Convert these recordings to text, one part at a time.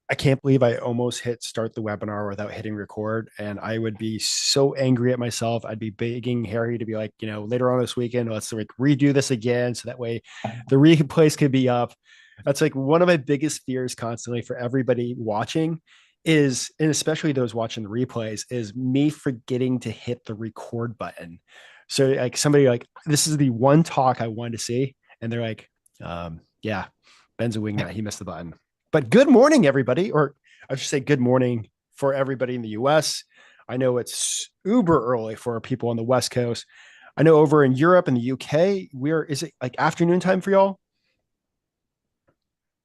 I can't believe I almost hit start the webinar without hitting record. And I would be so angry at myself. I'd be begging Harry to be like, later on this weekend, let's like redo this again. So that way the replays could be up. That's like one of my biggest fears constantly for everybody watching is, and especially those watching the replays, is me forgetting to hit the record button. So like somebody like, this is the one talk I wanted to see. And they're like, yeah, Ben's a wingnut. He missed the button. But good morning, everybody, or I should say good morning for everybody in the US. I know it's uber early for people on the West Coast. I know over in Europe and the UK, is it like afternoon time for y'all?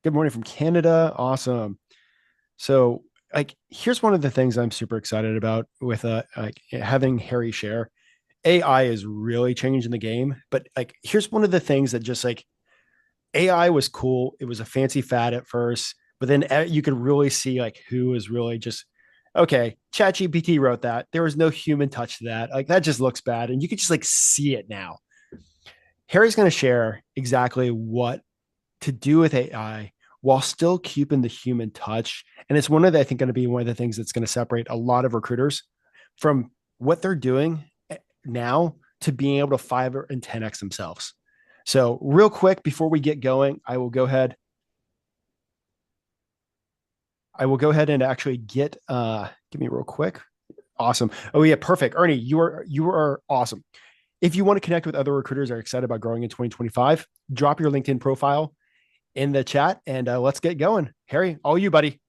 Good morning from Canada. Awesome. So, like, here's one of the things I'm super excited about with like having Harry share. AI is really changing the game, but like, here's one of the things that just like AI was cool. It was a fancy fad at first, but then you could really see like who is really just okay. ChatGPT wrote that. There was no human touch to that. Like that just looks bad, and you could just like see it now. Harry's going to share exactly what to do with AI while still keeping the human touch, and it's one of the, I think going to be one of the things that's going to separate a lot of recruiters from what they're doing now to being able to 5 and 10x themselves. So, real quick before we get going, I will go ahead and actually get give me real quick. Awesome. Oh yeah, perfect. Ernie, you are awesome. If you want to connect with other recruiters that are excited about growing in 2025, drop your LinkedIn profile in the chat and let's get going. Harry, all you, buddy.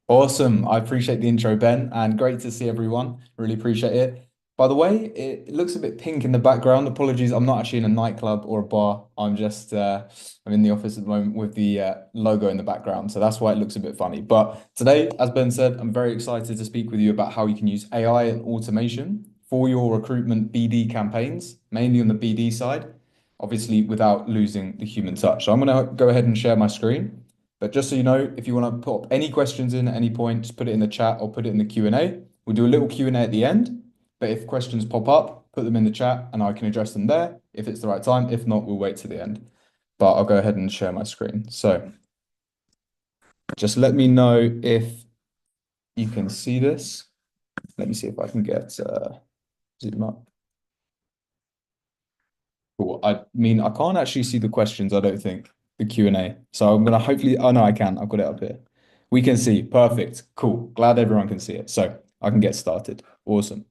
Awesome. I appreciate the intro, Ben, and great to see everyone. Really appreciate it. By the way, it looks a bit pink in the background. Apologies, I'm not actually in a nightclub or a bar. I'm in the office at the moment with the logo in the background, so that's why it looks a bit funny. But today, as Ben said, I'm very excited to speak with you about how you can use AI and automation for your recruitment BD campaigns, mainly on the BD side, obviously without losing the human touch. So I'm going to go ahead and share my screen. But just so you know, if you want to put any questions in at any point, just put it in the chat or put it in the Q&A. We'll do a little Q&A at the end. But if questions pop up, put them in the chat and I can address them there if it's the right time. If not, we'll wait to the end. But I'll go ahead and share my screen. So just let me know if you can see this. Let me see if I can get zoom up. Cool. I mean, I can't actually see the questions, I don't think, the Q&A. So I'm gonna hopefully, oh no, I can. I've got it up here. We can see. Perfect. Cool. Glad everyone can see it. So I can get started. Awesome.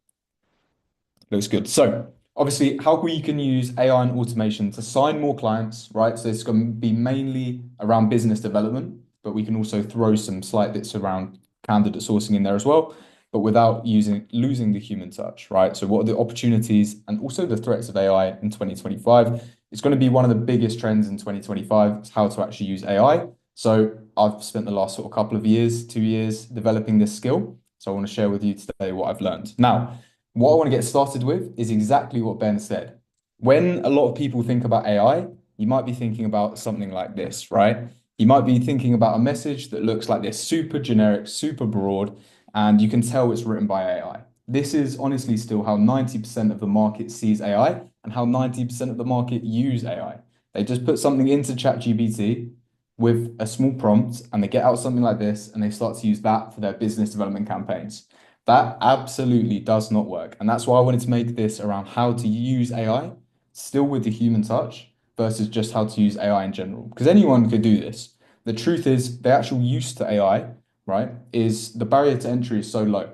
Looks good. So obviously, how we can use AI and automation to sign more clients, right? So it's going to be mainly around business development, but we can also throw some slight bits around candidate sourcing in there as well, but without losing the human touch, right? So what are the opportunities and also the threats of AI in 2025? It's going to be one of the biggest trends in 2025 is how to actually use AI. So I've spent the last sort of couple of years, 2 years developing this skill. So I want to share with you today what I've learned. Now, what I want to get started with is exactly what Ben said. When a lot of people think about AI, you might be thinking about something like this, right? You might be thinking about a message that looks like this, super generic, super broad, and you can tell it's written by AI. This is honestly still how 90% of the market sees AI and how 90% of the market use AI. They just put something into ChatGPT with a small prompt and they get out something like this and they start to use that for their business development campaigns. That absolutely does not work. And that's why I wanted to make this around how to use AI still with the human touch versus just how to use AI in general. Because anyone could do this. The truth is, the actual use to AI, right, is the barrier to entry is so low.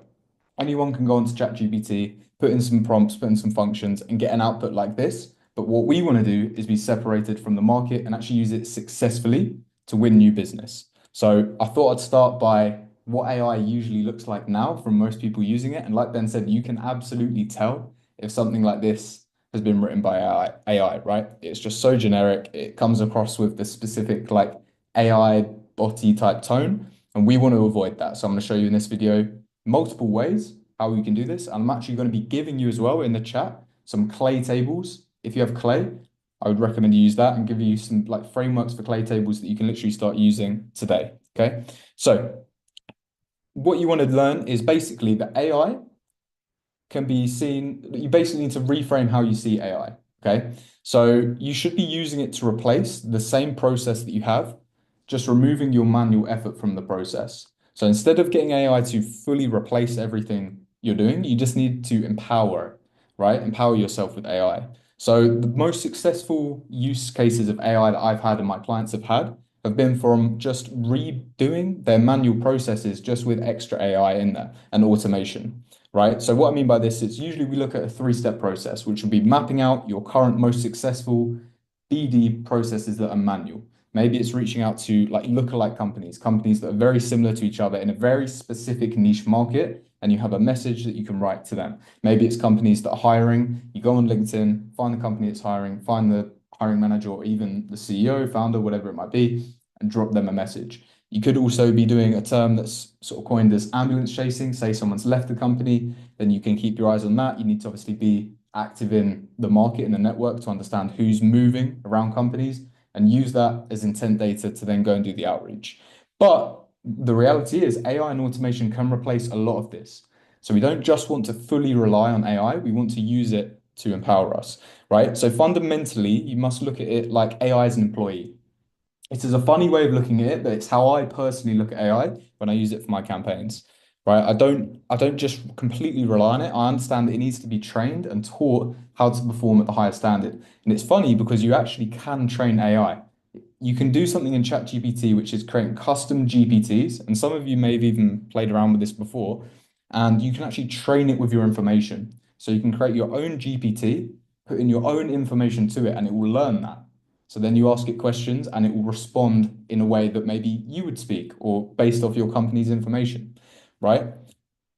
Anyone can go onto ChatGPT, put in some prompts, put in some functions, and get an output like this. But what we want to do is be separated from the market and actually use it successfully to win new business. So I thought I'd start by what AI usually looks like now from most people using it. And like Ben said, you can absolutely tell if something like this has been written by AI, right? It's just so generic. It comes across with the specific like AI botty type tone. And we want to avoid that. So I'm going to show you in this video multiple ways how we can do this. And I'm actually going to be giving you as well in the chat some clay tables. If you have clay, I would recommend you use that and give you some like frameworks for clay tables that you can literally start using today. Okay. So what you want to learn is basically that AI can be seen, you basically need to reframe how you see AI. Okay. So you should be using it to replace the same process that you have, just removing your manual effort from the process. So instead of getting AI to fully replace everything you're doing, you just need to empower, right? Empower yourself with AI. So the most successful use cases of AI that I've had and my clients have been from just redoing their manual processes just with extra AI in there and automation, right? So what I mean by this is usually we look at a three-step process, which would be mapping out your current most successful BD processes that are manual. Maybe it's reaching out to like lookalike companies, companies that are very similar to each other in a very specific niche market, and you have a message that you can write to them. Maybe it's companies that are hiring. You go on LinkedIn, find the company that's hiring, find the hiring manager or even the CEO, founder, whatever it might be, and drop them a message. You could also be doing a term that's sort of coined as ambulance chasing. Say someone's left the company, then you can keep your eyes on that. You need to obviously be active in the market, in the network to understand who's moving around companies and use that as intent data to then go and do the outreach. But the reality is AI and automation can replace a lot of this. So we don't just want to fully rely on AI, we want to use it to empower us, right? So fundamentally, you must look at it like AI as an employee. It is a funny way of looking at it, but it's how I personally look at AI when I use it for my campaigns. Right? I don't just completely rely on it. I understand that it needs to be trained and taught how to perform at the highest standard. And it's funny because you actually can train AI. You can do something in ChatGPT, which is creating custom GPTs. And some of you may have even played around with this before. And you can actually train it with your information. So you can create your own GPT, put in your own information to it, and it will learn that. So then you ask it questions and it will respond in a way that maybe you would speak or based off your company's information, right?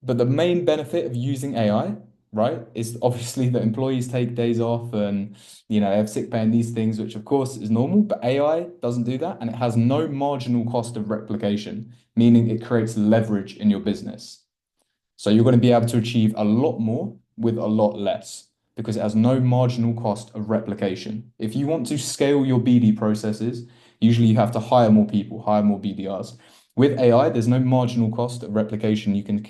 But the main benefit of using AI, right, is obviously that employees take days off and they have sick pay and these things, which of course is normal, but AI doesn't do that and it has no marginal cost of replication, meaning it creates leverage in your business. So you're going to be able to achieve a lot more with a lot less because it has no marginal cost of replication. If you want to scale your BD processes, usually you have to hire more people, hire more BDRs. With AI, there's no marginal cost of replication. You can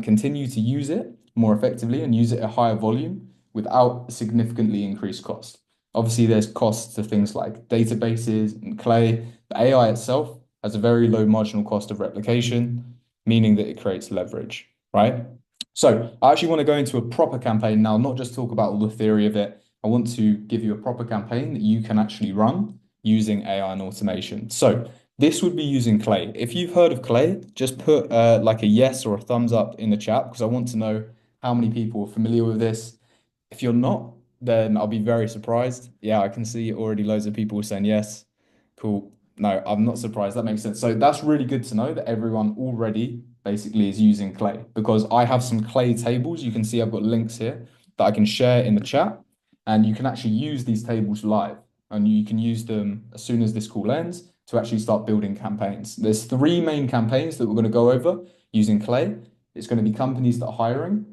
continue to use it more effectively and use it at higher volume without a significantly increased cost. Obviously, there's costs to things like databases and Clay. The AI itself has a very low marginal cost of replication, meaning that it creates leverage, right? So I actually want to go into a proper campaign now, not just talk about all the theory of it. I want to give you a proper campaign that you can actually run using AI and automation. So this would be using Clay. If you've heard of Clay, just put like a yes or a thumbs up in the chat because I want to know how many people are familiar with this. If you're not, then I'll be very surprised. Yeah, I can see already loads of people saying yes. Cool. No, I'm not surprised. That makes sense. So that's really good to know that everyone already basically is using Clay because I have some Clay tables. You can see I've got links here that I can share in the chat and you can actually use these tables live and you can use them as soon as this call ends to actually start building campaigns. There's three main campaigns that we're going to go over using Clay. It's going to be companies that are hiring.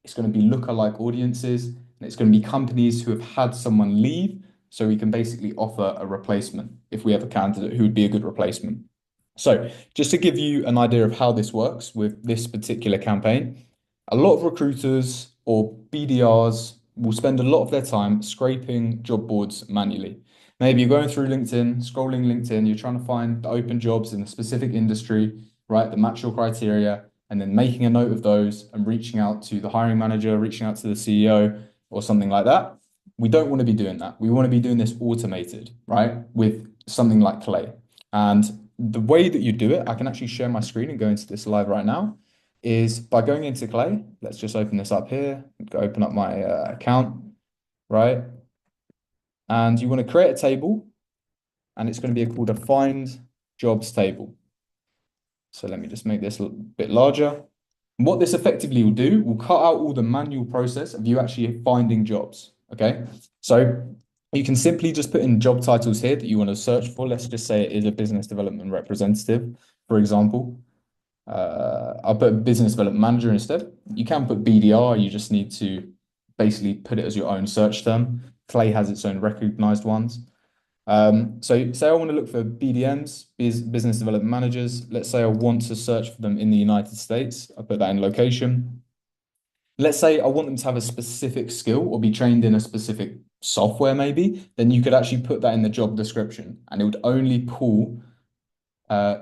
It's going to be lookalike audiences and it's going to be companies who have had someone leave so we can basically offer a replacement if we have a candidate who would be a good replacement. So just to give you an idea of how this works with this particular campaign, a lot of recruiters or BDRs will spend a lot of their time scraping job boards manually. Maybe you're going through LinkedIn, scrolling LinkedIn, you're trying to find the open jobs in a specific industry, right, that match your criteria, and then making a note of those and reaching out to the hiring manager, reaching out to the CEO or something like that. We don't want to be doing that. We want to be doing this automated, right, with something like Clay. And the way that you do it, I can actually share my screen and go into this live right now, is by going into Clay. Let's just open this up here, go open up my account, right? And you want to create a table, and it's going to be called a find jobs table. So let me just make this a bit larger. And what this effectively will do, will cut out all the manual process of you actually finding jobs, okay? So you can simply just put in job titles here that you want to search for. Let's just say it is a business development representative, for example. I'll put business development manager instead. You can put BDR, you just need to basically put it as your own search term. Clay has its own recognized ones. So say I want to look for BDMs, business development managers. Let's say I want to search for them in the United States. I put that in location. Let's say I want them to have a specific skill or be trained in a specific software, maybe, then you could actually put that in the job description and it would only pull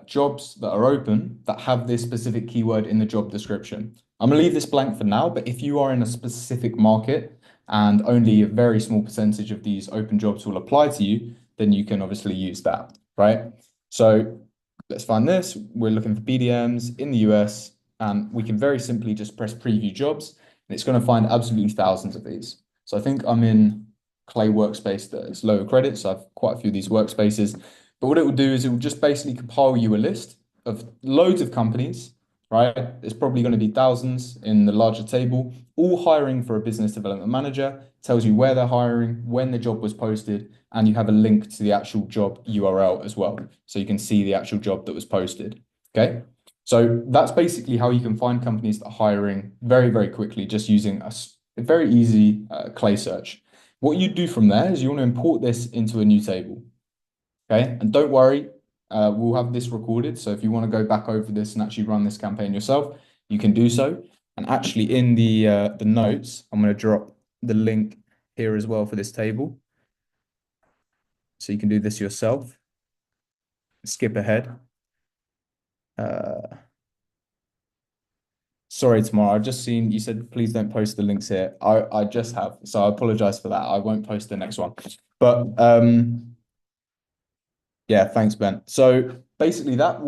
jobs that are open that have this specific keyword in the job description. I'm gonna leave this blank for now, but if you are in a specific market and only a very small percentage of these open jobs will apply to you, then you can obviously use that, right? So let's find this. We're looking for BDMs in the US, and we can very simply just press preview jobs, and it's going to find absolutely thousands of these. So I think I'm in Clay workspace that is lower credit, so I've quite a few of these workspaces. But what it will do is it will just basically compile you a list of loads of companies, right? There's probably going to be thousands in the larger table, all hiring for a business development manager, tells you where they're hiring, when the job was posted, and you have a link to the actual job URL as well. So you can see the actual job that was posted. Okay. So that's basically how you can find companies that are hiring very, very quickly, just using a very easy Clay search. What you do from there is you want to import this into a new table. Okay. And don't worry, we'll have this recorded. So if you want to go back over this and actually run this campaign yourself, you can do so. And actually in the notes, I'm going to drop the link here as well for this table. So you can do this yourself. Skip ahead. Uh, sorry, Tamara. I've just seen you said please don't post the links here. I just have, so I apologize for that. I won't post the next one. But yeah, thanks, Ben. So basically that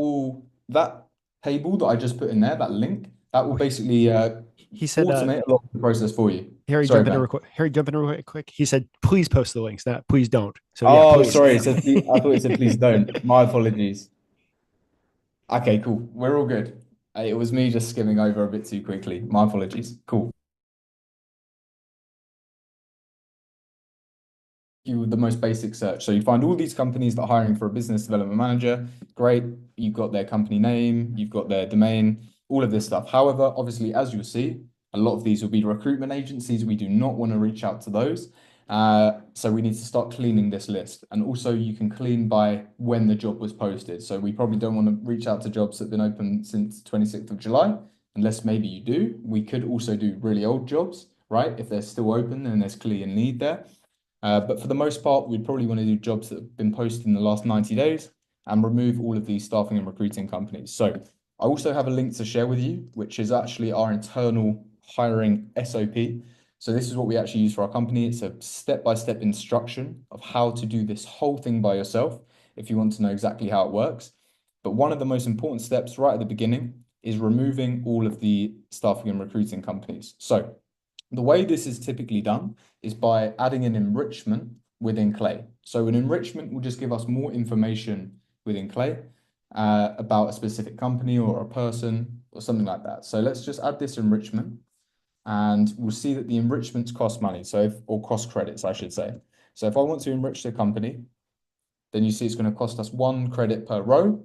table that I just put in there, that link, that will Oh, basically he said, automate a lot of the process for you. Harry, Sorry, jump in Ben. real quick. Harry, jump in real quick. He said, please post the links. Not please don't. So yeah, Oh, please. sorry. It said I thought it said please don't. My apologies. Okay, cool. We're all good. It was me just skimming over a bit too quickly. My apologies. Cool. You the most basic search. So you find all these companies that are hiring for a business development manager. Great. You've got their company name, you've got their domain, all of this stuff. However, obviously, as you'll see, a lot of these will be recruitment agencies. We do not want to reach out to those. So we need to start cleaning this list. And also you can clean by when the job was posted. So we probably don't want to reach out to jobs that have been open since 26th of July, unless maybe you do. We could also do really old jobs, right? If they're still open and there's clearly a need there. But for the most part, we'd probably want to do jobs that have been posted in the last 90 days and remove all of these staffing and recruiting companies. So I also have a link to share with you, which is actually our internal hiring SOP. So this is what we actually use for our company. It's a step-by-step instruction of how to do this whole thing by yourself if you want to know exactly how it works. But one of the most important steps right at the beginning is removing all of the staffing and recruiting companies. So the way this is typically done is by adding an enrichment within Clay. So an enrichment will just give us more information within Clay about a specific company or a person or something like that. So let's just add this enrichment and we'll see that the enrichments cost money, or cost credits, I should say. So if I want to enrich the company, then you see it's going to cost us 1 credit per row.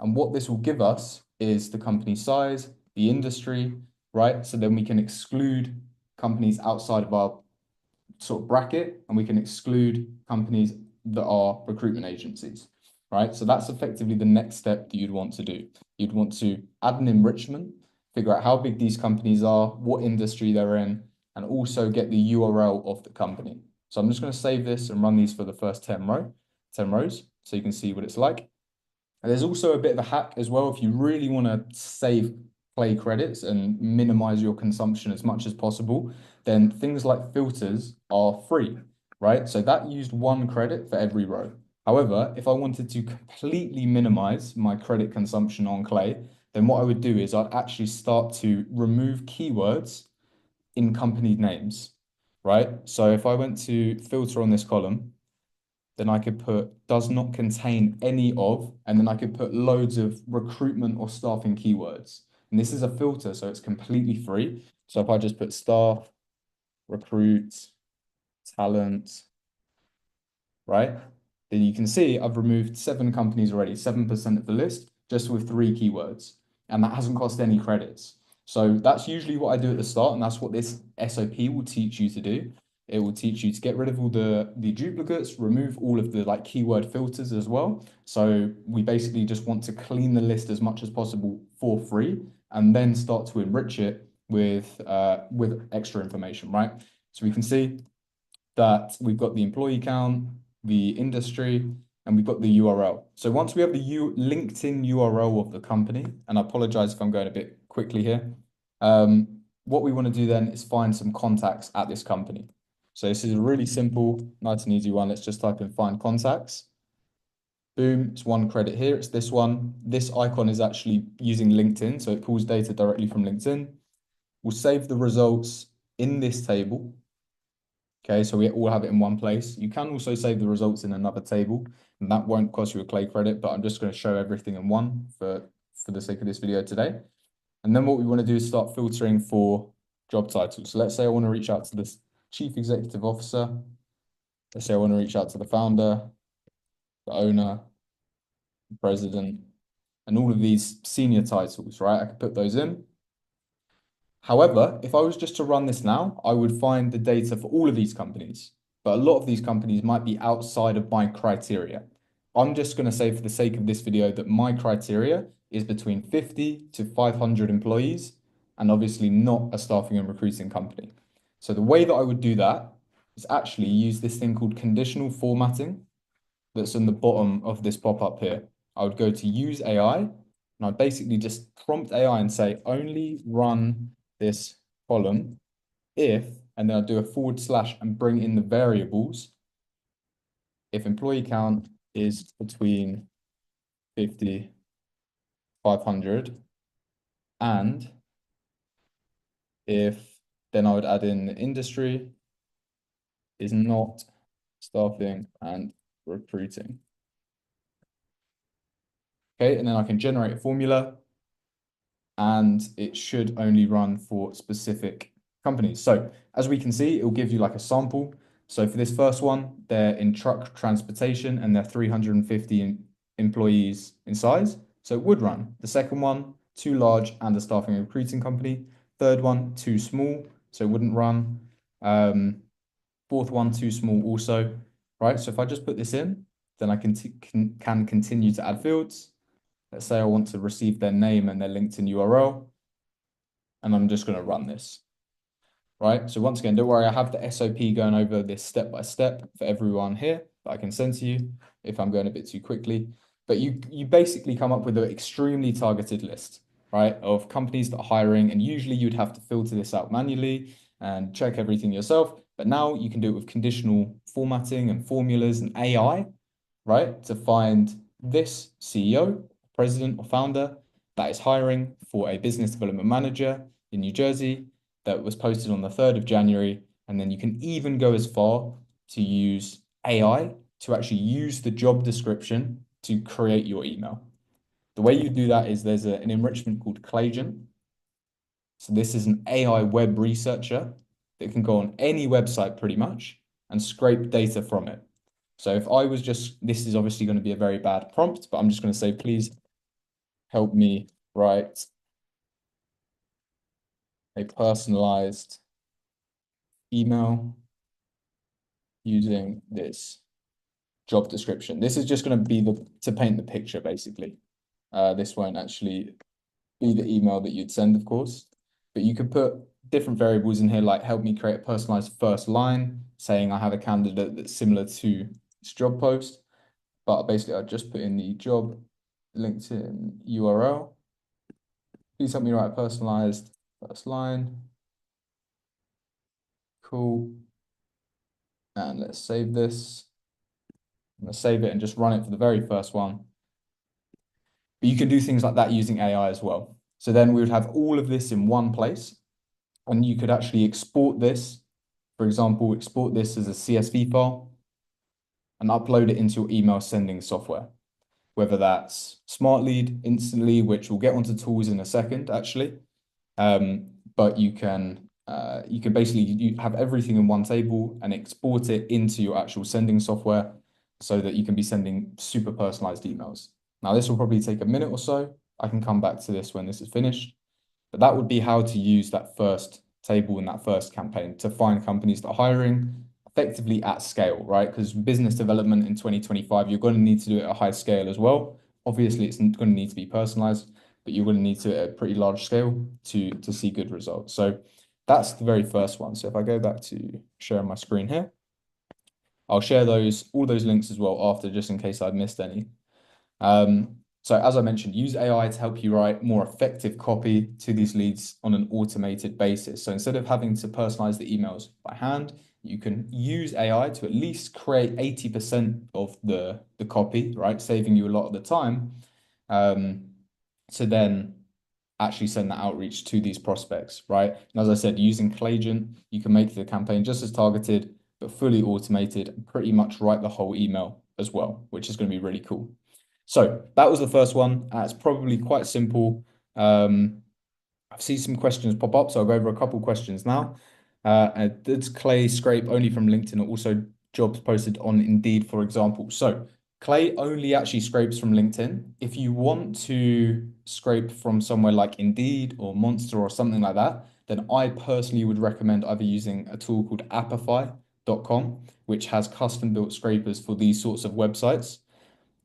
And what this will give us is the company size, the industry, right? So then we can exclude companies outside of our sort of bracket, and we can exclude companies that are recruitment agencies, right? So that's effectively the next step that you'd want to do. You'd want to add an enrichment, figure out how big these companies are, what industry they're in, and also get the URL of the company. So I'm just going to save this and run these for the first 10 rows, so you can see what it's like. And there's also a bit of a hack as well if you really want to save Clay credits and minimize your consumption as much as possible, then things like filters are free, right? So that used 1 credit for every row. However, if I wanted to completely minimize my credit consumption on Clay, then what I would do is I'd actually start to remove keywords in company names, right? So if I went to filter on this column, then I could put does not contain any of, and then I could put loads of recruitment or staffing keywords. And this is a filter, so it's completely free. So if I just put staff, recruit, talent, right? Then you can see I've removed 7 companies already, 7% of the list, just with 3 keywords. And that hasn't cost any credits. So that's usually what I do at the start, and that's what this SOP will teach you to do. It will teach you to get rid of all the duplicates, remove all of the like keyword filters as well. So we basically just want to clean the list as much as possible for free, and then start to enrich it with extra information, right? So we can see that we've got the employee count, the industry, and we've got the URL. So once we have the LinkedIn URL of the company, and I apologize if I'm going a bit quickly here, what we want to do then is find some contacts at this company. So this is a really simple, nice and easy one. Let's just type in find contacts. Boom, it's one credit here. It's this one. This icon is actually using LinkedIn, so it pulls data directly from LinkedIn. We'll save the results in this table. Okay, so we all have it in one place. You can also save the results in another table, and that won't cost you a clay credit, but I'm just going to show everything in one for the sake of this video today. And then what we want to do is start filtering for job titles. So let's say I want to reach out to this chief executive officer. Let's say I want to reach out to the founder, the owner, the president, and all of these senior titles, right? I could put those in. However, if I was just to run this now, I would find the data for all of these companies, but a lot of these companies might be outside of my criteria. I'm just going to say for the sake of this video that my criteria is between 50 to 500 employees, and obviously not a staffing and recruiting company. So the way that I would do that is actually use this thing called conditional formatting that's on the bottom of this pop-up here. I would go to use AI, and I'd basically just prompt AI and say, only run this column if, and then I'll do a forward slash and bring in the variables if employee count is between 50, 500, and if, then I would add in the industry is not staffing and recruiting. Okay, and then I can generate a formula, and it should only run for specific companies. So as we can see, it will give you like a sample. So for this first one, they're in truck transportation and they're 350 employees in size. So it would run. The second one, too large and a staffing and recruiting company. Third one, too small, so it wouldn't run. Fourth one, too small also, right? So if I just put this in, then I can continue to add fields. Let's say I want to receive their name and their LinkedIn URL, and I'm just going to run this, right? So once again, don't worry, I have the SOP going over this step by step for everyone here that I can send to you if I'm going a bit too quickly. But you basically come up with an extremely targeted list, right, of companies that are hiring, and usually you'd have to filter this out manually and check everything yourself. But now you can do it with conditional formatting and formulas and AI, right, to find this CEO, president, or founder that is hiring for a business development manager in New Jersey that was posted on the 3rd of January. And then you can even go as far to use AI to actually use the job description to create your email. The way you do that is there's an enrichment called Claygen. So this is an AI web researcher that can go on any website pretty much and scrape data from it. So if I was just, this is obviously going to be a very bad prompt, but I'm just going to say, please help me write a personalized email using this job description. This is just going to be to paint the picture, basically. This won't actually be the email that you'd send, of course, but you could put different variables in here, like help me create a personalized first line, saying I have a candidate that's similar to this job post. But basically, I just put in the job LinkedIn URL. Please help me write a personalized first line. Cool. And let's save this. I'm going to save it and just run it for the very first one. But you can do things like that using AI as well. So then we would have all of this in one place, and you could actually export this. For example, export this as a CSV file and upload it into your email sending software, whether that's SmartLead, Instantly, which we'll get onto tools in a second, actually. But you can basically you have everything in one table and export it into your actual sending software so that you can be sending super personalized emails. Now, this will probably take a minute or so. I can come back to this when this is finished. But that would be how to use that first table in that first campaign to find companies that are hiring effectively at scale, right? Because business development in 2025, you're going to need to do it at a high scale as well. Obviously, it's going to need to be personalized, but you're going to need to at a pretty large scale to see good results. So that's the very first one. So if I go back to sharing my screen here, I'll share all those links as well after, just in case I've missed any. So as I mentioned, use AI to help you write more effective copy to these leads on an automated basis. So instead of having to personalize the emails by hand, you can use AI to at least create 80% of the copy, right? Saving you a lot of the time. Um, to then actually send that outreach to these prospects, right? And as I said, using Claygen, you can make the campaign just as targeted, but fully automated and pretty much write the whole email as well, which is going to be really cool. So that was the first one. It's probably quite simple. I've seen some questions pop up, so I'll go over a couple questions now. Does Clay scrape only from LinkedIn or also jobs posted on Indeed, for example? So Clay only actually scrapes from LinkedIn. If you want to scrape from somewhere like Indeed or Monster or something like that, then I personally would recommend either using a tool called Appify.com, which has custom built scrapers for these sorts of websites.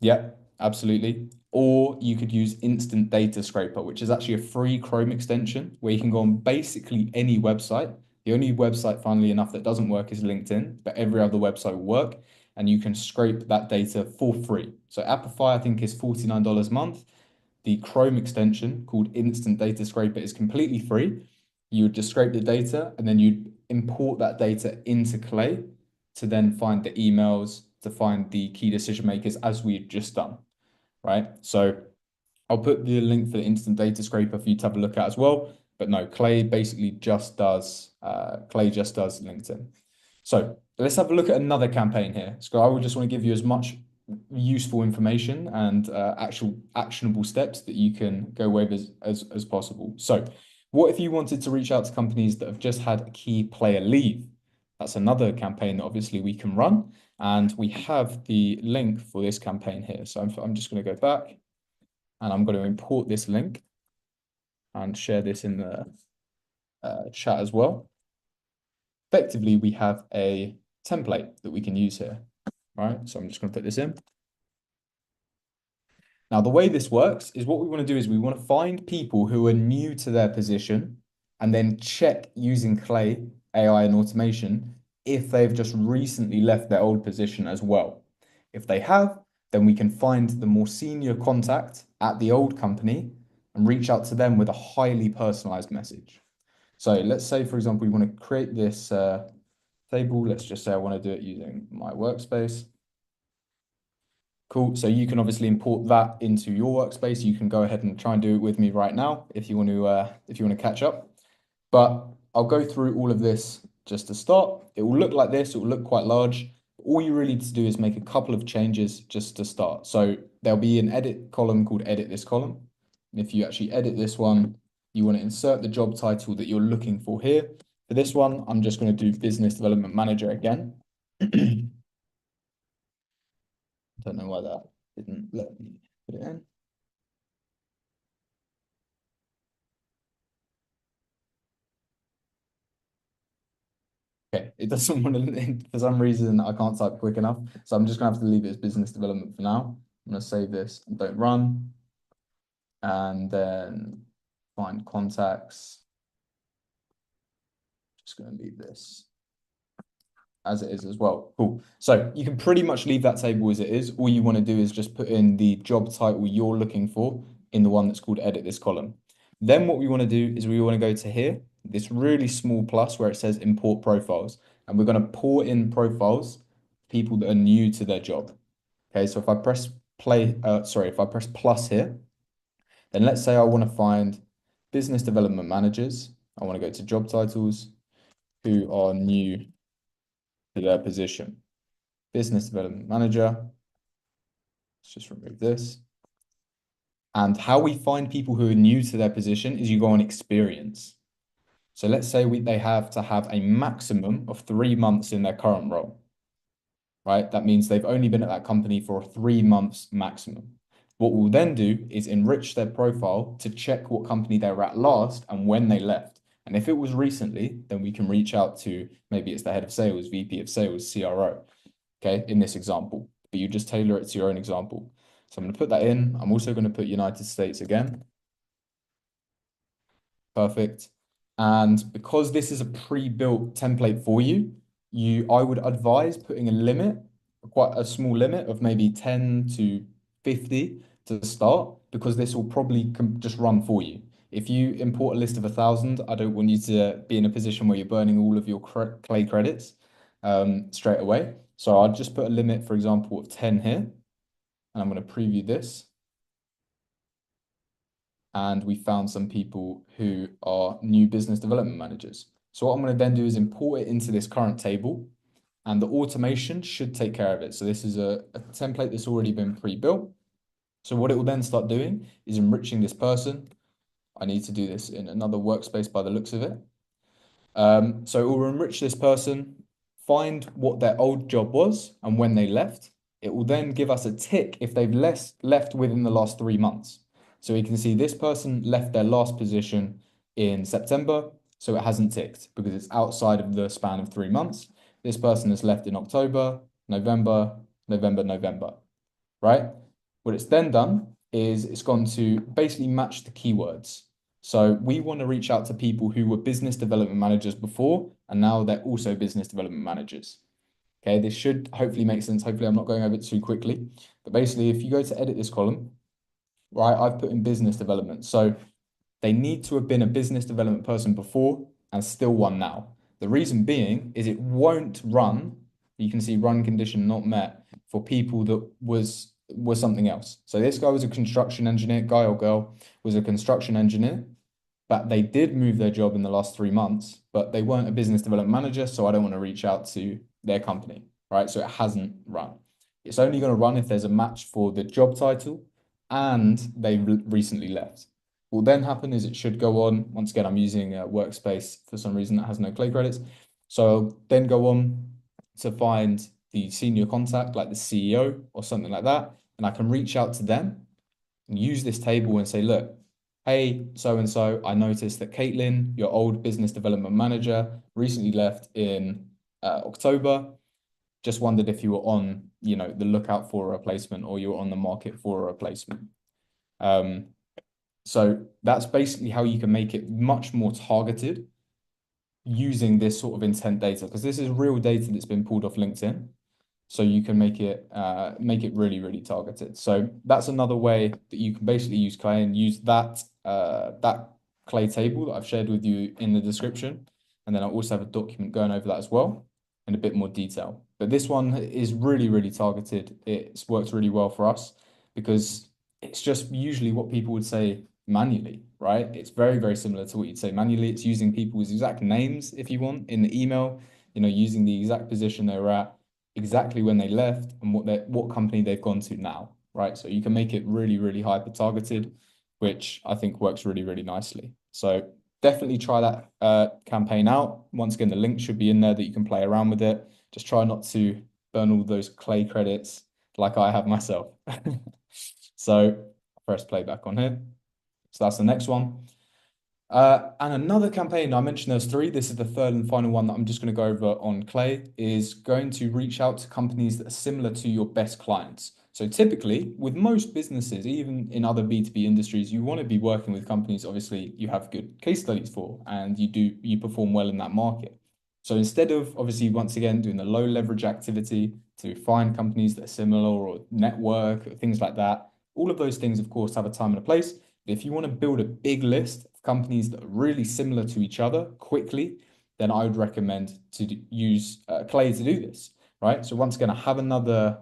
Yeah, absolutely. Or you could use Instant Data Scraper, which is actually a free Chrome extension where you can go on basically any website. The only website, funnily enough, that doesn't work is LinkedIn, but every other website will work, and you can scrape that data for free. So Appify, I think, is $49 a month. The Chrome extension called Instant Data Scraper is completely free. You would just scrape the data and then you'd import that data into Clay to then find the emails, to find the key decision makers as we've just done, right? So I'll put the link for the instant data scraper for you to have a look at as well. But no, Clay basically just does LinkedIn. So let's have a look at another campaign here. So I would just want to give you as much useful information and actual actionable steps that you can go with as possible. So what if you wanted to reach out to companies that have just had a key player leave? That's another campaign that obviously we can run. And we have the link for this campaign here. So I'm just going to go back and I'm going to import this link and share this in the chat as well. Effectively, we have a template that we can use here, right? So I'm just going to put this in. Now, the way this works is what we want to do is we want to find people who are new to their position and then check using Clay, AI and automation if they've just recently left their old position as well. If they have, then we can find the more senior contact at the old company and reach out to them with a highly personalized message. So let's say, for example, we want to create this table. Let's just say I want to do it using my workspace. Cool. So you can obviously import that into your workspace. You can go ahead and try and do it with me right now if you want to catch up. But I'll go through all of this just to start. It will look like this. It will look quite large. All you really need to do is make a couple of changes just to start. So there'll be an edit column called edit this column. And if you actually edit this one, you want to insert the job title that you're looking for here. For this one, I'm just going to do business development manager again. Don't know why that didn't let me put it in. Okay, it doesn't want to, for some reason, I can't type quick enough. So I'm just gonna have to leave it as business development for now. I'm gonna save this and don't run. And then find contacts. Just gonna leave this as it is as well. Cool. So you can pretty much leave that table as it is. All you want to do is just put in the job title you're looking for in the one that's called edit this column. Then what we want to do is we want to go to here, this really small plus where it says import profiles. And we're going to pour in profiles, people that are new to their job. Okay, so if I press if I press plus here, then let's say I want to find business development managers. I want to go to job titles who are new to their position. Business development manager. Let's just remove this. And how we find people who are new to their position is you go on experience. So let's say they have to have a maximum of 3 months in their current role, right? That means they've only been at that company for 3 months maximum. What we'll then do is enrich their profile to check what company they were at last and when they left. And if it was recently, then we can reach out to maybe it's the head of sales, VP of sales, CRO, okay, in this example. But you just tailor it to your own example. So I'm going to put that in. I'm also going to put United States again. Perfect. And because this is a pre-built template for you, I would advise putting a limit, quite a small limit of maybe 10 to 50 to start, because this will probably just run for you. If you import a list of 1,000, I don't want you to be in a position where you're burning all of your Clay credits straight away. So I'll just put a limit, for example, of 10 here, and I'm going to preview this. And we found some people who are new business development managers. So what I'm going to then do is import it into this current table, and the automation should take care of it. So this is a template that's already been pre-built. So what it will then start doing is enriching this person. I need to do this in another workspace by the looks of it. So it will enrich this person, find what their old job was and when they left. It will then give us a tick if they've left within the last 3 months. So we can see this person left their last position in September, so it hasn't ticked because it's outside of the span of 3 months. This person has left in October, November, November, right? What it's then done is it's gone to basically match the keywords. So we want to reach out to people who were business development managers before, and now they're also business development managers. Okay, this should hopefully make sense. Hopefully, I'm not going over it too quickly. But basically, if you go to edit this column, right, I've put in business development. So they need to have been a business development person before and still one now. The reason being is it won't run. You can see run condition not met for people that was something else. So this guy was a construction engineer, guy or girl was a construction engineer, but they did move their job in the last 3 months, but they weren't a business development manager, so I don't want to reach out to their company, right? So it hasn't run. It's only going to run if there's a match for the job title and they recently left. What will then happen is it should go on. Once again, I'm using a workspace for some reason that has no Clay credits. So I'll then go on to find the senior contact, like the CEO or something like that, and I can reach out to them and use this table and say, look, hey, so and so, I noticed that Caitlin, your old business development manager, recently left in October. Just wondered if you were on, the lookout for a replacement or you were on the market for a replacement. Um, so that's basically how you can make it much more targeted using this sort of intent data, because this is real data that's been pulled off LinkedIn. So you can make it really, really targeted. So that's another way that you can basically use Clay and use that Clay table that I've shared with you in the description. And then I also have a document going over that as well in a bit more detail. But this one is really, really targeted. It's worked really well for us because it's just usually what people would say manually, right? It's very, very similar to what you'd say manually. It's using people's exact names if you want in the email, using the exact position they were at, exactly when they left, and what company they've gone to now, right? So you can make it really, really hyper targeted, which I think works really, really nicely. So definitely try that campaign out. Once again, the link should be in there that you can play around with it. Just try not to burn all those Clay credits like I have myself. So press play back on here. So that's the next one. And another campaign, I mentioned there's three. This is the third and final one that I'm just going to go over on Clay, is going to reach out to companies that are similar to your best clients. So typically, with most businesses, even in other B2B industries, you want to be working with companies, obviously, you have good case studies for, and you perform well in that market. So instead of obviously, once again, doing the low leverage activity to find companies that are similar or network, or things like that, all of those things, of course, have a time and a place. If you want to build a big list of companies that are really similar to each other quickly, then I would recommend to use Clay to do this, right? So once again, I have another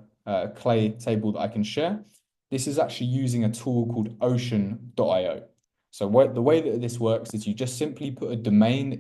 Clay table that I can share. This is actually using a tool called ocean.io. So the way that this works is you just simply put a domain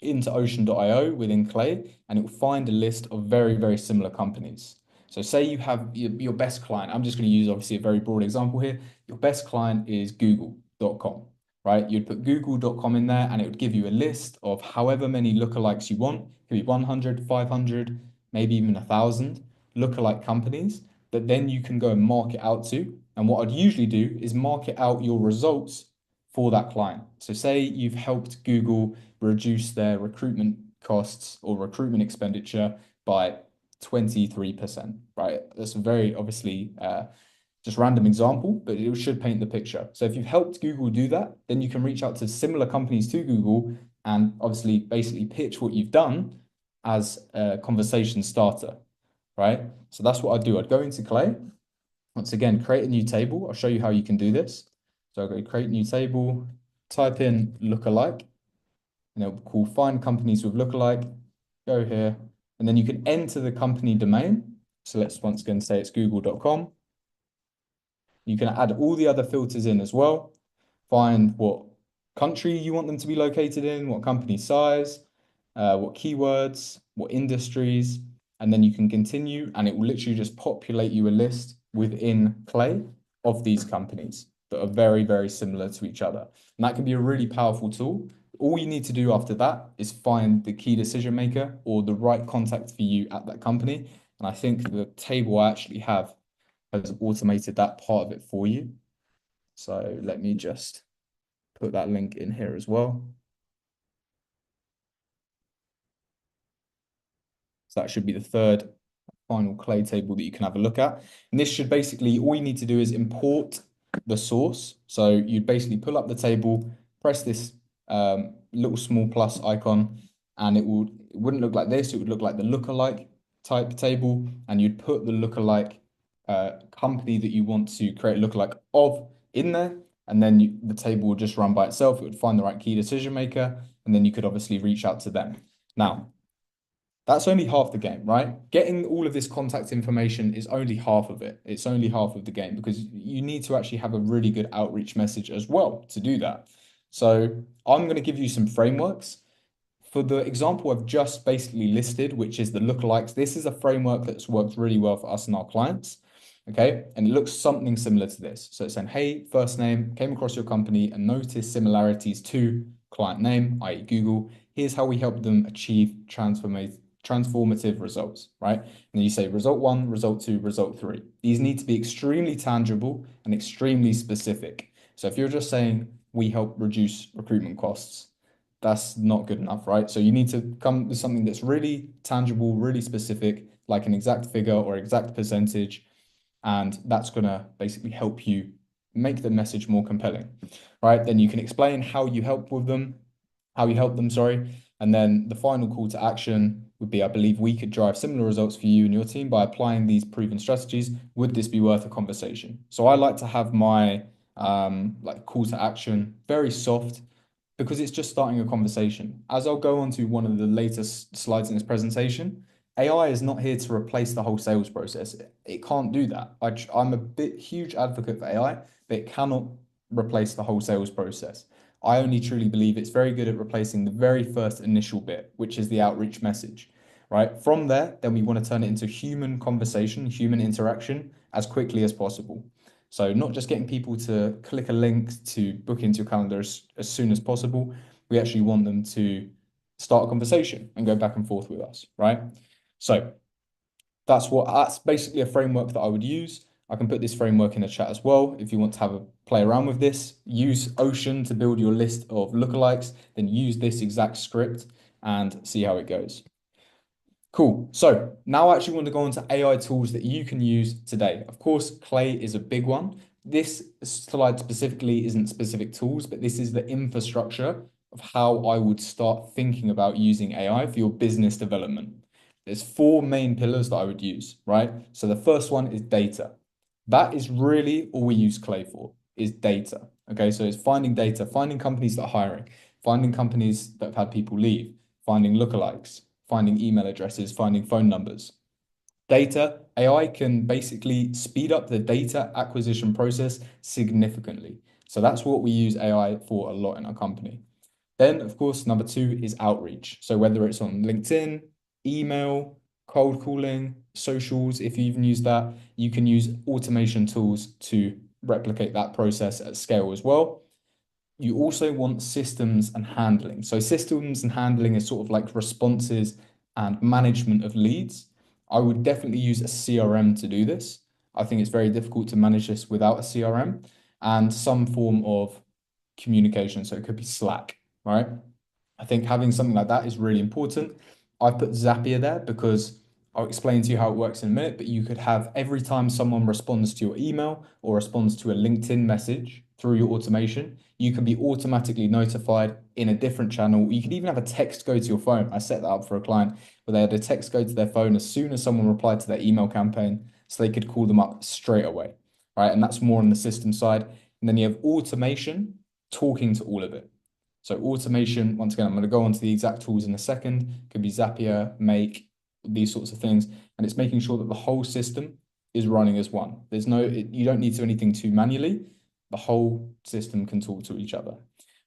into ocean.io within Clay, and it will find a list of very, very similar companies. So say you have your best client. I'm just going to use obviously a very broad example here. Your best client is google.com, right? You'd put google.com in there and it would give you a list of however many lookalikes you want. It could be 100, 500, maybe even 1,000 lookalike companies that then you can go and market out to. And what I'd usually do is market out your results for that client. So say you've helped Google reduce their recruitment costs or recruitment expenditure by 23%, right? That's a very obviously just random example, but it should paint the picture. So if you've helped Google do that, then you can reach out to similar companies to Google and obviously basically pitch what you've done as a conversation starter, right? So that's what I'd do. I'd go into Clay. Once again, create a new table. I'll show you how you can do this. So I'll go create new table, type in lookalike, and it'll call find companies with lookalike. Go here, and then you can enter the company domain. So let's once again say it's google.com. You can add all the other filters in as well. Find what country you want them to be located in, what company size, what keywords, what industries, and then you can continue and it will literally just populate you a list within Clay of these companies that are very, very similar to each other. And that can be a really powerful tool. All you need to do after that is find the key decision maker or the right contact for you at that company. And I think the table I actually have has automated that part of it for you. So let me just put that link in here as well. So that should be the third final Clay table that you can have a look at. And this should basically, all you need to do is import the source. So you'd basically pull up the table, press this little small plus icon, and it wouldn't look like this. It would look like the lookalike type table, and you'd put the lookalike company that you want to create a lookalike of in there, and then the table would just run by itself. It would find the right key decision maker, and then you could obviously reach out to them. Now, that's only half the game, right? Getting all of this contact information is only half of it. It's only half of the game because you need to actually have a really good outreach message as well to do that. So I'm going to give you some frameworks. For the example I've just basically listed, which is the lookalikes, this is a framework that's worked really well for us and our clients. Okay. And it looks something similar to this. So it's saying, hey, first name, came across your company and noticed similarities to client name, i.e. Google. Here's how we help them achieve transformative results, right? And you say result one, result two, result three. These need to be extremely tangible and extremely specific. So if you're just saying we help reduce recruitment costs, that's not good enough, right? So you need to come with something that's really tangible, really specific, like an exact figure or exact percentage, and that's going to basically help you make the message more compelling, right? Then you can explain how you help with them, how you help them, sorry. And then the final call to action would be, I believe we could drive similar results for you and your team by applying these proven strategies. Would this be worth a conversation? So I like to have my like call to action very soft because it's just starting a conversation. As I'll go on to one of the latest slides in this presentation, AI is not here to replace the whole sales process. It can't do that. I'm a huge advocate for AI, but it cannot replace the whole sales process. I only truly believe it's very good at replacing the very first initial bit, which is the outreach message, right? From there, then we want to turn it into human conversation, human interaction as quickly as possible. So not just getting people to click a link to book into your calendar as soon as possible. We actually want them to start a conversation and go back and forth with us, right? So that's basically a framework that I would use. I can put this framework in the chat as well. If you want to have a play around with this, use Ocean to build your list of lookalikes, then use this exact script and see how it goes. Cool. So now I actually want to go on to AI tools that you can use today. Of course, Clay is a big one. This slide specifically isn't specific tools, but this is the infrastructure of how I would start thinking about using AI for your business development. There's four main pillars that I would use, right? So the first one is data. That is really all we use Clay for, is data. Okay, so it's finding data, finding companies that are hiring, finding companies that have had people leave, finding lookalikes, finding email addresses, finding phone numbers. Data, AI can basically speed up the data acquisition process significantly. So that's what we use AI for a lot in our company. Then, of course, number two is outreach. So whether it's on LinkedIn, email, cold calling, socials, if you even use that, you can use automation tools to replicate that process at scale as well. You also want systems and handling. So systems and handling is sort of like responses and management of leads. I would definitely use a CRM to do this. I think it's very difficult to manage this without a CRM and some form of communication. So it could be Slack, right? I think having something like that is really important. I've put Zapier there because I'll explain to you how it works in a minute, but you could have every time someone responds to your email or responds to a LinkedIn message through your automation, you can be automatically notified in a different channel. You could even have a text go to your phone. I set that up for a client where they had a text go to their phone as soon as someone replied to their email campaign, so they could call them up straight away, right? And that's more on the system side. And then you have automation talking to all of it. So automation, once again, I'm going to go on to the exact tools in a second. Could be Zapier, Make, these sorts of things. And it's making sure that the whole system is running as one. There's no, you don't need to do anything too manually. The whole system can talk to each other,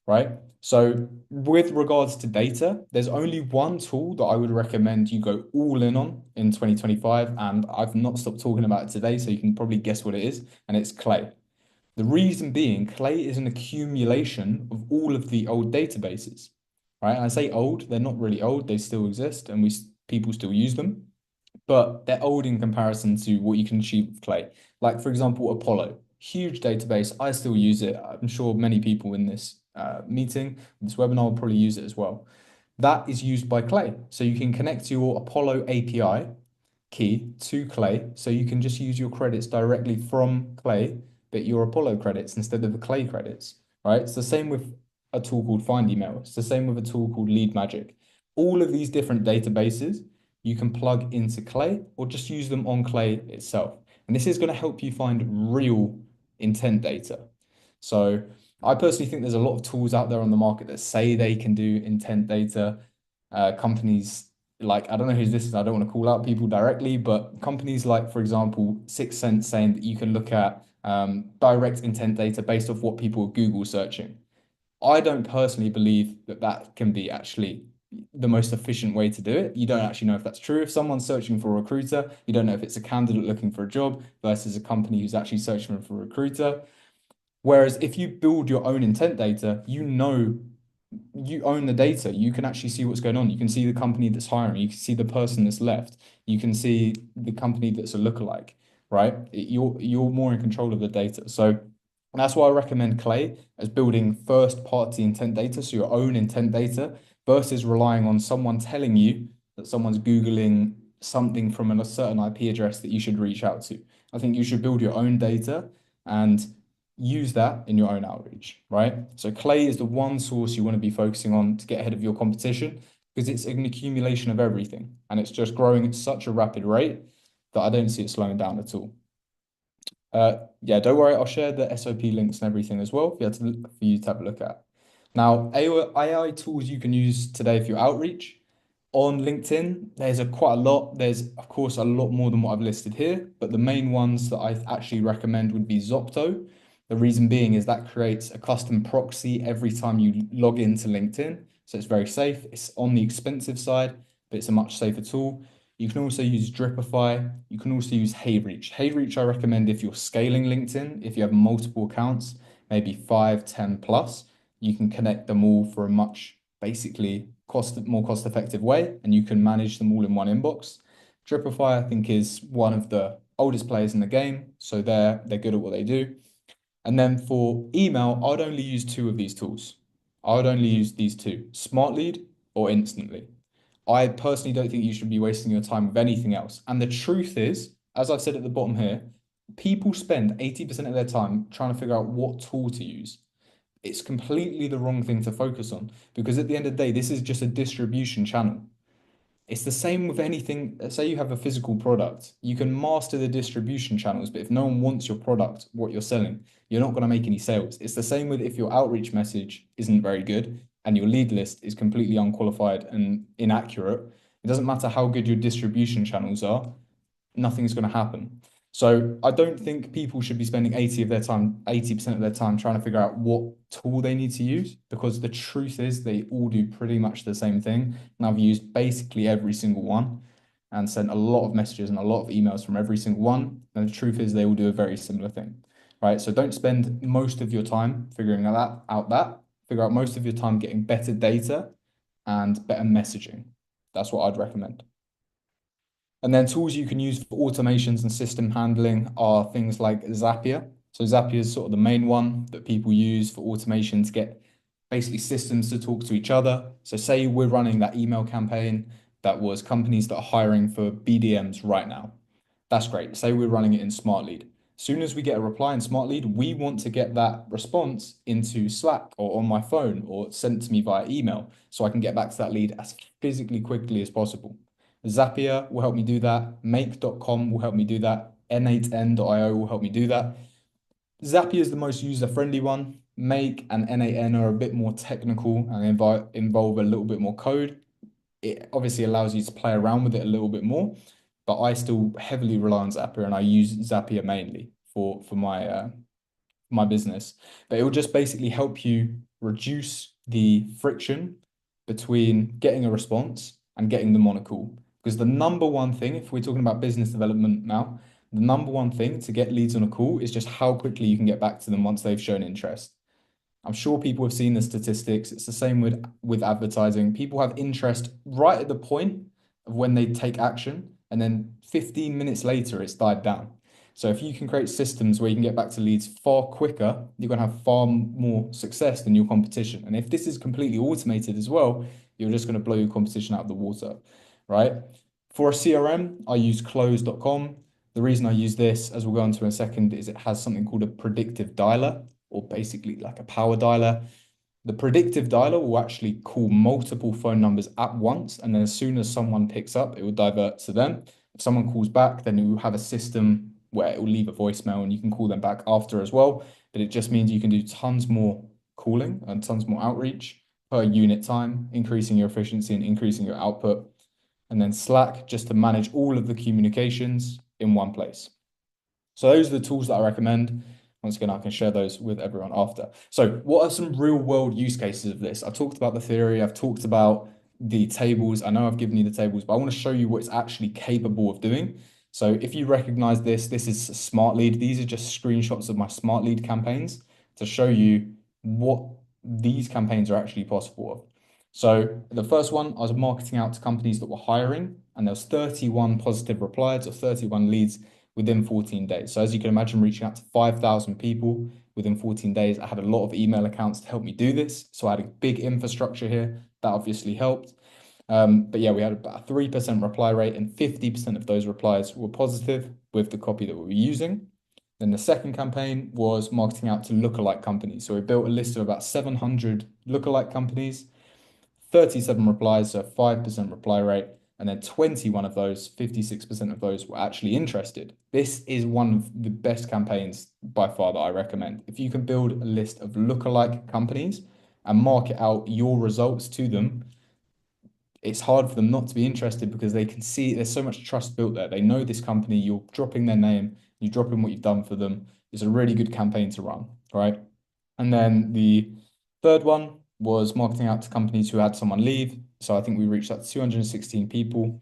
right? So with regards to data, there's only one tool that I would recommend you go all in 2025. And I've not stopped talking about it today, so you can probably guess what it is. And it's Clay. The reason being, Clay is an accumulation of all of the old databases, right? And I say old, they're not really old, they still exist, and people still use them, but they're old in comparison to what you can achieve with Clay. Like, for example, Apollo, huge database. I still use it. I'm sure many people in this meeting, this webinar will probably use it as well. That is used by Clay. So you can connect your Apollo API key to Clay. So you can just use your credits directly from Clay, but your Apollo credits instead of the Clay credits, right? It's the same with a tool called Find Email. It's the same with a tool called Lead Magic. All of these different databases you can plug into Clay or just use them on Clay itself. And this is going to help you find real intent data. So I personally think there's a lot of tools out there on the market that say they can do intent data. Companies like, I don't know who's this is, I don't want to call out people directly, but companies like, for example, 6sense saying that you can look at direct intent data based off what people are Google searching. I don't personally believe that that can be actually the most efficient way to do it. You don't actually know if that's true. If someone's searching for a recruiter, you don't know if it's a candidate looking for a job versus a company who's actually searching for a recruiter. Whereas if you build your own intent data, you know you own the data. You can actually see what's going on. You can see the company that's hiring. You can see the person that's left. You can see the company that's a lookalike, right? You're more in control of the data. So that's why I recommend Clay as building first party intent data, so your own intent data, versus relying on someone telling you that someone's Googling something from a certain IP address that you should reach out to. I think you should build your own data and use that in your own outreach, right? So Clay is the one source you want to be focusing on to get ahead of your competition because it's an accumulation of everything and it's just growing at such a rapid rate that I don't see it slowing down at all. Yeah, don't worry, I'll share the SOP links and everything as well for you to have a look at. Now, AI tools you can use today for your outreach. On LinkedIn, there's quite a lot. There's, of course, a lot more than what I've listed here, but the main ones that I actually recommend would be Zocto. The reason being is that creates a custom proxy every time you log into LinkedIn. So it's very safe. It's on the expensive side, but it's a much safer tool. You can also use Dripify. You can also use HeyReach. HeyReach, I recommend if you're scaling LinkedIn, if you have multiple accounts, maybe 5, 10 plus, you can connect them all for a much basically more cost effective way, and you can manage them all in one inbox. Dripify, I think, is one of the oldest players in the game, so they're good at what they do. And then for email, I'd only use two of these tools. I would only use these two, SmartLead or Instantly. I personally don't think you should be wasting your time with anything else. And the truth is, as I've said at the bottom here, people spend 80% of their time trying to figure out what tool to use. It's completely the wrong thing to focus on because at the end of the day, this is just a distribution channel. It's the same with anything. Say you have a physical product, you can master the distribution channels, but if no one wants your product, what you're selling, you're not going to make any sales. It's the same with if your outreach message isn't very good and your lead list is completely unqualified and inaccurate. It doesn't matter how good your distribution channels are, nothing's going to happen. So I don't think people should be spending 80% of their time trying to figure out what tool they need to use because the truth is they all do pretty much the same thing. And I've used basically every single one and sent a lot of messages and a lot of emails from every single one. And the truth is they all do a very similar thing, right? So don't spend most of your time figuring out that. Figure out most of your time getting better data and better messaging. That's what I'd recommend. And then tools you can use for automations and system handling are things like Zapier. So Zapier is sort of the main one that people use for automation to get basically systems to talk to each other. So say we're running that email campaign, that was companies that are hiring for BDMs right now. That's great. Say we're running it in Smart Lead. Soon as we get a reply in Smart Lead, we want to get that response into Slack or on my phone or sent to me via email so I can get back to that lead as physically quickly as possible. Zapier will help me do that. Make.com will help me do that. N8n.io will help me do that. Zapier is the most user-friendly one. Make and N8n are a bit more technical and involve a little bit more code. It obviously allows you to play around with it a little bit more, but I still heavily rely on Zapier and I use Zapier mainly for my business. But it will just basically help you reduce the friction between getting a response and getting them on a call. Because the number one thing, if we're talking about business development now, the number one thing to get leads on a call is just how quickly you can get back to them once they've shown interest. I'm sure people have seen the statistics. It's the same with advertising. People have interest right at the point of when they take action, and then 15 minutes later, it's died down. So if you can create systems where you can get back to leads far quicker, you're going to have far more success than your competition. And if this is completely automated as well, you're just going to blow your competition out of the water, right? For a CRM, I use close.com. The reason I use this, as we'll go into in a second, is it has something called a predictive dialer, or basically like a power dialer. The predictive dialer will actually call multiple phone numbers at once, and then as soon as someone picks up, it will divert to them. If someone calls back, then it will have a system where it will leave a voicemail and you can call them back after as well. But it just means you can do tons more calling and tons more outreach per unit time, increasing your efficiency and increasing your output. And then Slack just to manage all of the communications in one place. So those are the tools that I recommend. Once again, I can share those with everyone after. So what are some real world use cases of this? I talked about the theory. I've talked about the tables. I know I've given you the tables, but I want to show you what it's actually capable of doing. So if you recognize this, this is Smart Lead. These are just screenshots of my Smart Lead campaigns to show you what these campaigns are actually possible of. So the first one, I was marketing out to companies that were hiring, and there was 31 positive replies or 31 leads within 14 days. So as you can imagine, reaching out to 5,000 people within 14 days, I had a lot of email accounts to help me do this. So I had a big infrastructure here. That obviously helped. But yeah, we had about a 3% reply rate and 50% of those replies were positive with the copy that we were using. Then the second campaign was marketing out to lookalike companies. So we built a list of about 700 lookalike companies, 37 replies, so 5% reply rate, and then 21 of those, 56% of those were actually interested. This is one of the best campaigns by far that I recommend. If you can build a list of lookalike companies and market out your results to them, it's hard for them not to be interested because they can see there's so much trust built there. They know this company, you're dropping their name, you drop in what you've done for them. It's a really good campaign to run, right? And then the third one was marketing out to companies who had someone leave. So I think we reached out to 216 people,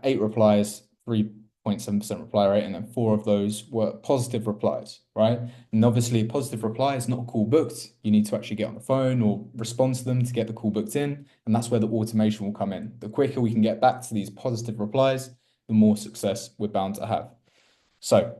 8 replies, 3.7% reply rate, and then 4 of those were positive replies, right? And obviously, a positive reply is not a call booked. You need to actually get on the phone or respond to them to get the call booked in. And that's where the automation will come in. The quicker we can get back to these positive replies, the more success we're bound to have. So,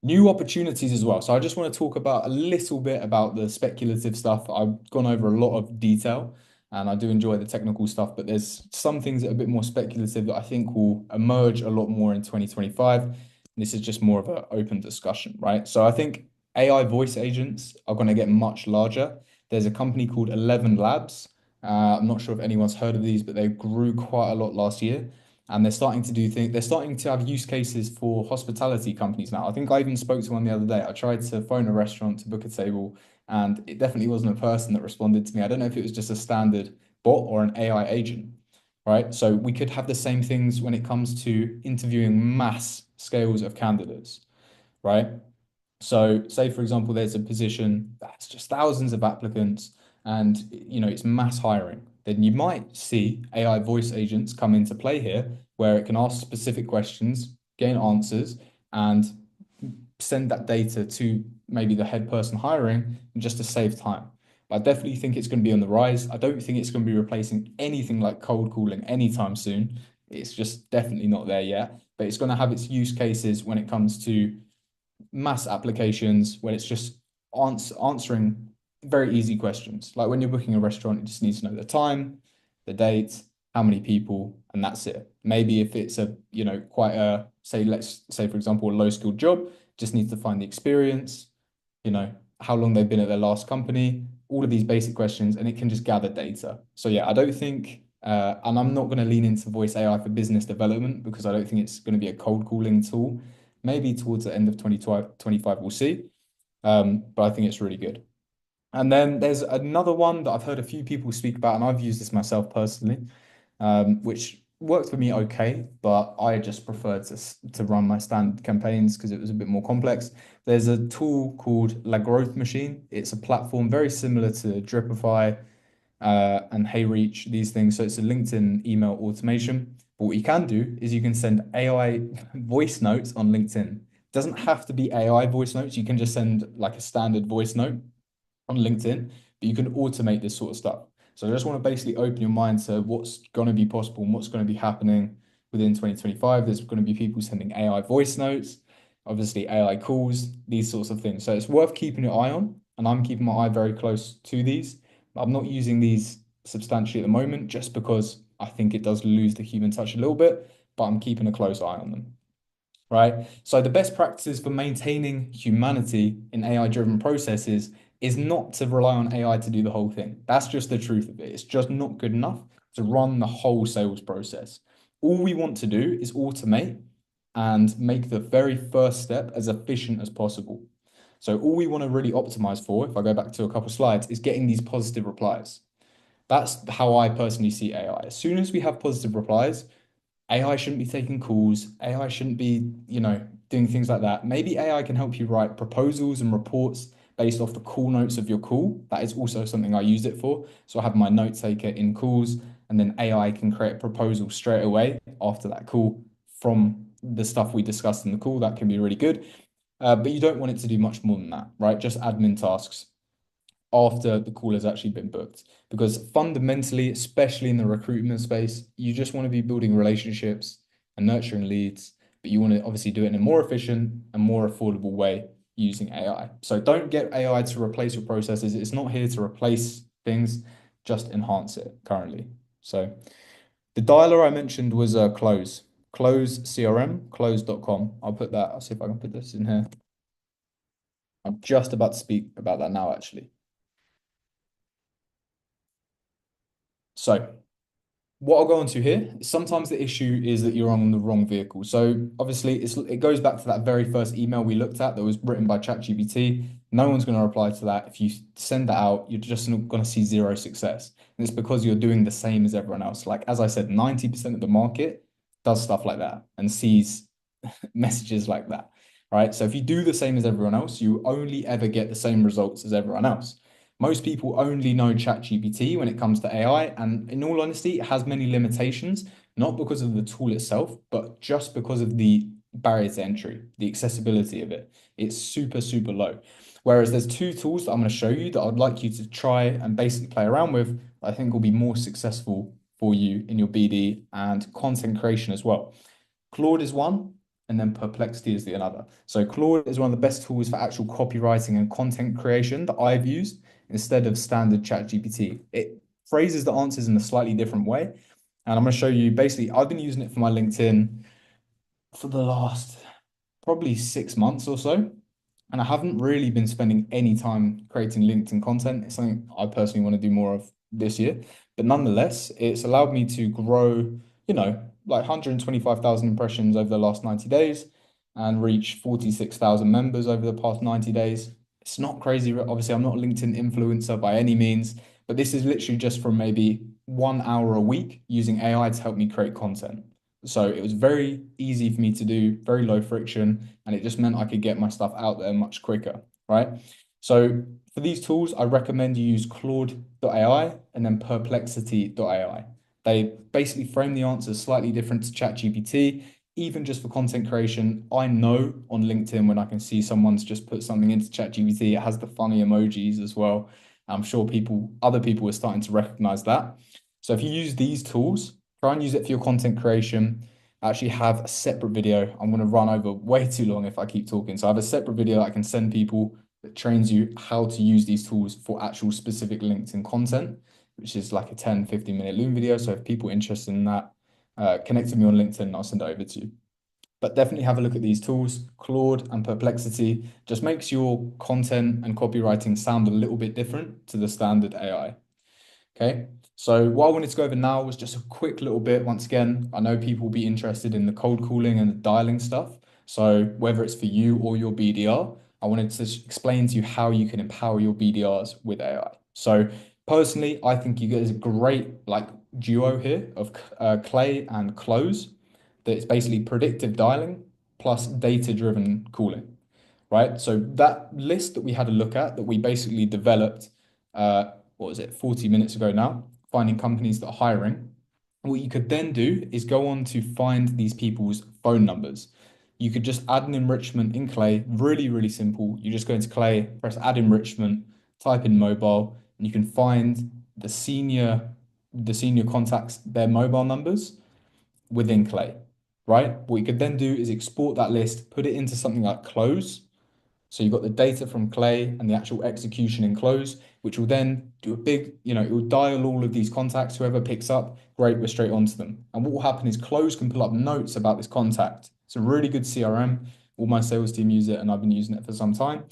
new opportunities as well. So I just want to talk about a little bit about the speculative stuff. I've gone over a lot of detail and I do enjoy the technical stuff, but there's some things that are a bit more speculative that I think will emerge a lot more in 2025. This is just more of an open discussion, right? So I think AI voice agents are going to get much larger. There's a company called 11 Labs. I'm not sure if anyone's heard of these, but they grew quite a lot last year and they're starting to do things, they're starting to have use cases for hospitality companies now. I think I even spoke to one the other day. I tried to phone a restaurant to book a table, and it definitely wasn't a person that responded to me. I don't know if it was just a standard bot or an AI agent, right? So we could have the same things when it comes to interviewing mass scales of candidates, right? So say, for example, there's a position that's just thousands of applicants and it's mass hiring. Then you might see AI voice agents come into play here where it can ask specific questions, gain answers, and send that data to maybe the head person hiring just to save time. But I definitely think it's going to be on the rise. I don't think it's going to be replacing anything like cold calling anytime soon. It's just definitely not there yet. But it's going to have its use cases when it comes to mass applications when it's just answering very easy questions. Like when you're booking a restaurant, you just need to know the time, the date, how many people, and that's it. Maybe if it's a, quite a, say, let's say, for example, a low skilled job, just needs to find the experience, you know, how long they've been at their last company, all of these basic questions, and it can just gather data. So yeah, I don't think, and I'm not going to lean into voice AI for business development because I don't think it's going to be a cold calling tool. Maybe towards the end of 2025, we'll see. But I think it's really good. And then there's another one that I've heard a few people speak about, and I've used this myself personally, which worked for me okay, but I just preferred to run my standard campaigns because it was a bit more complex. There's a tool called La Growth Machine. It's a platform very similar to Dripify and HeyReach, these things. So it's a LinkedIn email automation. But what you can do is you can send AI voice notes on LinkedIn. It doesn't have to be AI voice notes. You can just send like a standard voice note on LinkedIn, but you can automate this sort of stuff. So I just want to basically open your mind to what's going to be possible and what's going to be happening within 2025. There's going to be people sending AI voice notes, obviously AI calls, these sorts of things. So it's worth keeping your eye on, and I'm keeping my eye very close to these. I'm not using these substantially at the moment just because I think it does lose the human touch a little bit, but I'm keeping a close eye on them, right? So the best practices for maintaining humanity in AI-driven processes is not to rely on AI to do the whole thing. That's just the truth of it. It's just not good enough to run the whole sales process. All we want to do is automate and make the very first step as efficient as possible. So all we want to really optimize for, if I go back to a couple slides, is getting these positive replies. That's how I personally see AI. As soon as we have positive replies, AI shouldn't be taking calls. AI shouldn't be, doing things like that. Maybe AI can help you write proposals and reports based off the call notes of your call. That is also something I use it for. So I have my note taker in calls, and then AI can create a proposal straight away after that call from the stuff we discussed in the call. That can be really good. But you don't want it to do much more than that, right? Just admin tasks after the call has actually been booked. Because fundamentally, especially in the recruitment space, you just want to be building relationships and nurturing leads, but you want to obviously do it in a more efficient and more affordable way using AI. So don't get AI to replace your processes. It's not here to replace things, just enhance it currently. So the dialer I mentioned was Close. Close CRM, close.com. I'll see if I can put this in here. I'm just about to speak about that now, actually. So what I'll go on to here is sometimes the issue is that you're on the wrong vehicle. So obviously it goes back to that very first email we looked at that was written by ChatGPT. No one's going to reply to that. If you send that out, you're just going to see zero success. And it's because you're doing the same as everyone else. Like, as I said, 90% of the market does stuff like that and sees messages like that, right? So if you do the same as everyone else, you only ever get the same results as everyone else. Most people only know ChatGPT when it comes to AI, and in all honesty, it has many limitations, not because of the tool itself, but just because of the barrier to entry, the accessibility of it. It's super, super low. Whereas there's two tools that I'm going to show you that I'd like you to try and basically play around with, I think will be more successful for you in your BD and content creation as well. Claude is one, and then Perplexity is the another. So Claude is one of the best tools for actual copywriting and content creation that I've used instead of standard ChatGPT. It phrases the answers in a slightly different way. And I'm going to show you basically, I've been using it for my LinkedIn for the last probably 6 months or so. And I haven't really been spending any time creating LinkedIn content. It's something I personally want to do more of this year. But nonetheless, it's allowed me to grow, like 125,000 impressions over the last 90 days and reach 46,000 members over the past 90 days. It's not crazy. Obviously, I'm not a LinkedIn influencer by any means, but this is literally just from maybe 1 hour a week using AI to help me create content. So it was very easy for me to do, very low friction, and it just meant I could get my stuff out there much quicker, right? So for these tools, I recommend you use Claude.ai and then Perplexity.ai. They basically frame the answers slightly different to ChatGPT. Even just for content creation, I know on LinkedIn when I can see someone's just put something into ChatGPT, it has the funny emojis as well. I'm sure other people are starting to recognize that. So if you use these tools, try and use it for your content creation. I actually have a separate video. I'm going to run over way too long if I keep talking. So I have a separate video that I can send people that trains you how to use these tools for actual specific LinkedIn content. which is like a 10-15 minute Loom video. So if people are interested in that, connect with me on LinkedIn and I'll send it over to you. But definitely have a look at these tools. Claude and Perplexity just makes your content and copywriting sound a little bit different to the standard AI. Okay. So what I wanted to go over now was just a quick little bit. Once again, I know people will be interested in the cold calling and the dialing stuff. So whether it's for you or your BDR, I wanted to explain to you how you can empower your BDRs with AI. So personally, I think you get a great like duo here of Clay and Close. That it's basically predictive dialing plus data-driven calling, right? So that list that we had a look at that we basically developed, what was it, 40 minutes ago now, finding companies that are hiring. What you could then do is go on to find these people's phone numbers. You could just add an enrichment in Clay, really, really simple. You just go into Clay, press add enrichment, type in mobile, and you can find the senior contacts, their mobile numbers within Clay, right? What you could then do is export that list, put it into something like Close. So you've got the data from Clay and the actual execution in Close, which will then do a big, it will dial all of these contacts. Whoever picks up, great, we're straight onto them. And what will happen is Close can pull up notes about this contact. It's a really good CRM. All my sales team use it, and I've been using it for some time.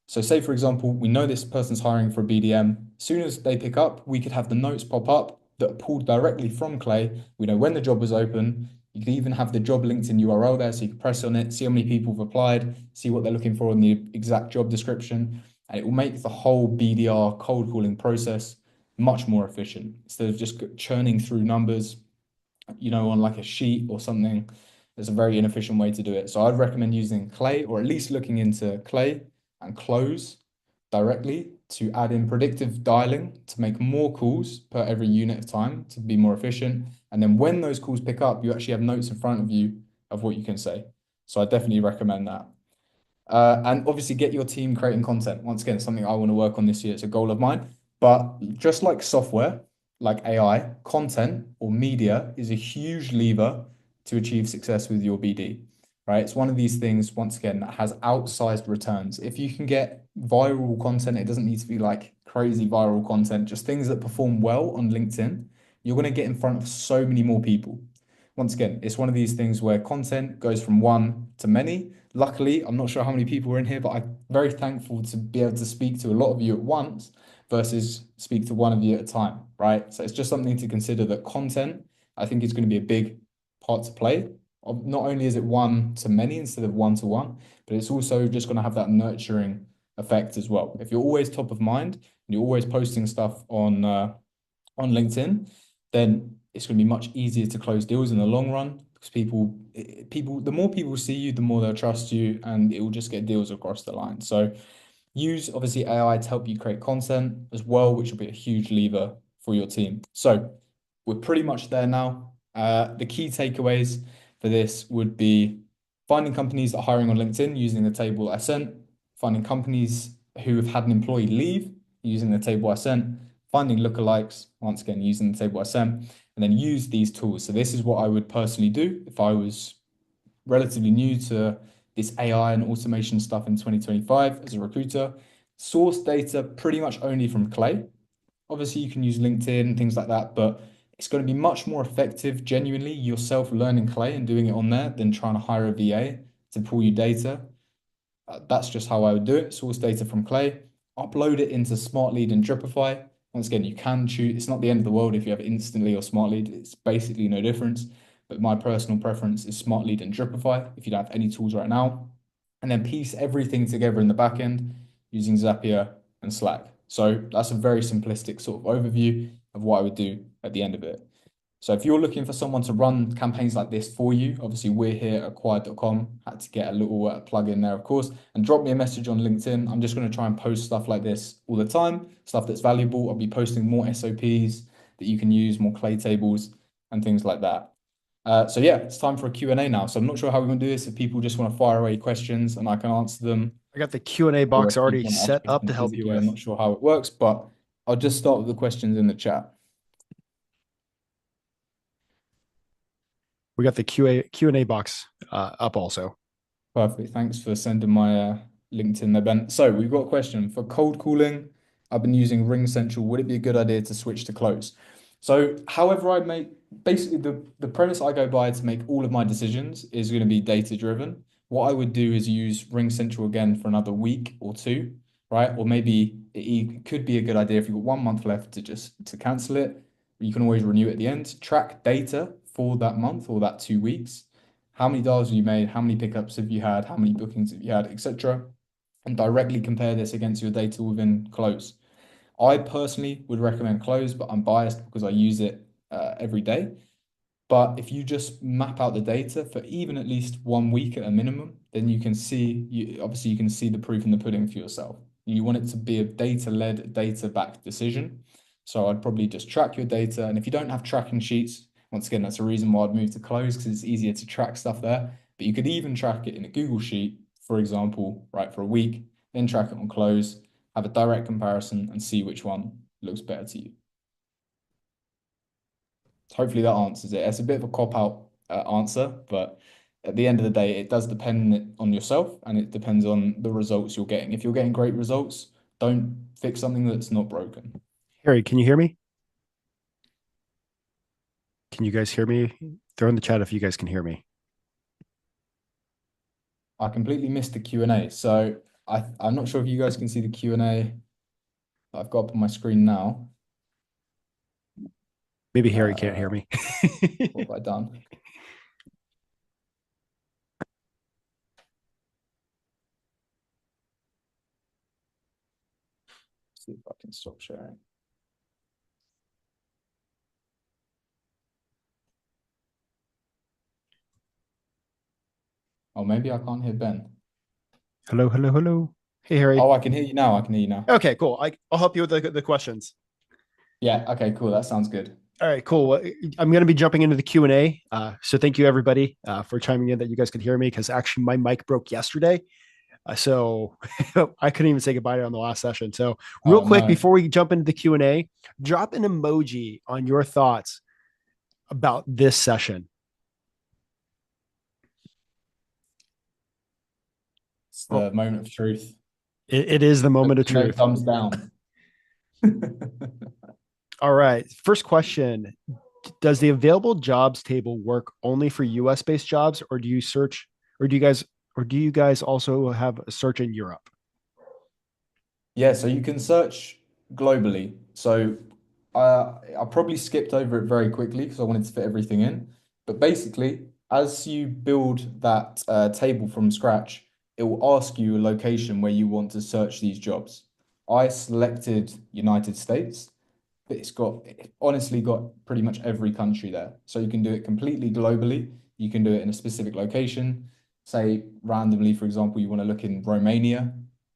So say, for example, we know this person's hiring for a BDM. As soon as they pick up, we could have the notes pop up that are pulled directly from Clay. We know when the job was open. You could even have the job LinkedIn URL there, so you can press on it, see how many people have applied, see what they're looking for in the exact job description, and it will make the whole BDR cold calling process much more efficient. Instead of just churning through numbers, on like a sheet or something, it's a very inefficient way to do it. So I'd recommend using Clay, or at least looking into Clay and Close directly to add in predictive dialing to make more calls per every unit of time to be more efficient. And then when those calls pick up, you actually have notes in front of you of what you can say. So I definitely recommend that. And obviously get your team creating content. Once again, something I want to work on this year. It's a goal of mine. But just like software, like AI, content or media is a huge lever to achieve success with your BD, right? It's one of these things, once again, that has outsized returns. If you can get viral content, it doesn't need to be like crazy viral content, just things that perform well on LinkedIn, you're going to get in front of so many more people. Once again, it's one of these things where content goes from one to many. Luckily, I'm not sure how many people are in here, but I'm very thankful to be able to speak to a lot of you at once versus speak to one of you at a time, right? So it's just something to consider that content, I think, is going to be a big part to play. Not only is it one to many instead of one to one, but it's also just going to have that nurturing effect as well. If you're always top of mind and you're always posting stuff on LinkedIn, then it's going to be much easier to close deals in the long run because the more people see you, the more they'll trust you, and it will just get deals across the line. So use obviously AI to help you create content as well, which will be a huge lever for your team. So we're pretty much there now. The key takeaways for this would be finding companies that are hiring on LinkedIn using the table I sent, finding companies who have had an employee leave using the table I sent, finding lookalikes, once again, using the table I sent, and then use these tools. So this is what I would personally do if I was relatively new to this AI and automation stuff in 2025 as a recruiter. Source data pretty much only from Clay. Obviously, you can use LinkedIn and things like that, but it's going to be much more effective, genuinely, yourself learning Clay and doing it on there than trying to hire a VA to pull you data. That's just how I would do it. Source data from Clay, upload it into SmartLead and Dripify. Once again, you can choose. It's not the end of the world if you have Instantly or SmartLead. It's basically no difference. But my personal preference is SmartLead and Dripify if you don't have any tools right now. And then piece everything together in the back end using Zapier and Slack. So that's a very simplistic sort of overview of what I would do at the end of it. So if you're looking for someone to run campaigns like this for you, obviously we're here at acquired.com. Had to get a little plug in there, of course, and drop me a message on LinkedIn. I'm just going to try and post stuff like this all the time, stuff that's valuable. I'll be posting more SOPs that you can use, more clay tables and things like that. So yeah, it's time for a Q&A now. So I'm not sure how we're going to do this. If people just want to fire away questions and I can answer them, I got the Q&A or box if people already want to ask set up to questions help you physically, I'm with. not sure how it works, but I'll just start with the questions in the chat. We got the Q&A box up also. Perfect. Thanks for sending my LinkedIn there, Ben. So we've got a question for cold calling. I've been using Ring Central. Would it be a good idea to switch to Close? So, however, I make basically the premise I go by to make all of my decisions is going to be data driven. What I would do is use Ring Central again for another week or two, right? Or maybe it could be a good idea if you've got 1 month left to just to cancel it. You can always renew at the end. Track data for that month or that 2 weeks. How many dials have you made? How many pickups have you had? How many bookings have you had, etc. And directly compare this against your data within Close. I personally would recommend Close, but I'm biased because I use it every day. But if you just map out the data for even at least 1 week at a minimum, then you can see you obviously you can see the proof in the pudding for yourself. You want it to be a data-led, data-backed decision. So I'd probably just track your data. And if you don't have tracking sheets, once again, that's a reason why I'd move to Close because it's easier to track stuff there. But you could even track it in a Google Sheet, for example, right, for a week, then track it on Close, have a direct comparison and see which one looks better to you. Hopefully that answers it. It's a bit of a cop-out answer, but at the end of the day, it does depend on yourself and it depends on the results you're getting. If you're getting great results, don't fix something that's not broken. Harry, can you hear me? Can you guys hear me? Throw in the chat if you guys can hear me. I completely missed the Q&A, so I'm not sure if you guys can see the Q&A that I've got up on my screen now. Maybe Harry can't hear Uh, me. what have I done? See if I can stop sharing. Oh, maybe I can't hear Ben. Hello, hello, hello. Hey, Harry. Oh, I can hear you now. I can hear you now. Okay, cool. I'll help you with the questions. Yeah, okay, cool. That sounds good. All right, cool. I'm going to be jumping into the Q&A. So thank you everybody for chiming in that you guys could hear me because actually my mic broke yesterday. So I couldn't even say goodbye on the last session. So real Oh quick, no. before we jump into the Q&A, drop an emoji on your thoughts about this session. It's Well, the moment of truth. it is the moment of No truth. thumbs down. All right. First question. Does the available jobs table work only for US based jobs or do you search or do you guys also have a search in Europe? Yeah, so you can search globally. So I probably skipped over it very quickly because I wanted to fit everything in. But basically, as you build that table from scratch, it will ask you a location where you want to search these jobs. I selected United States, but it honestly got pretty much every country there. So you can do it completely globally. You can do it in a specific location. Say randomly, for example, you want to look in Romania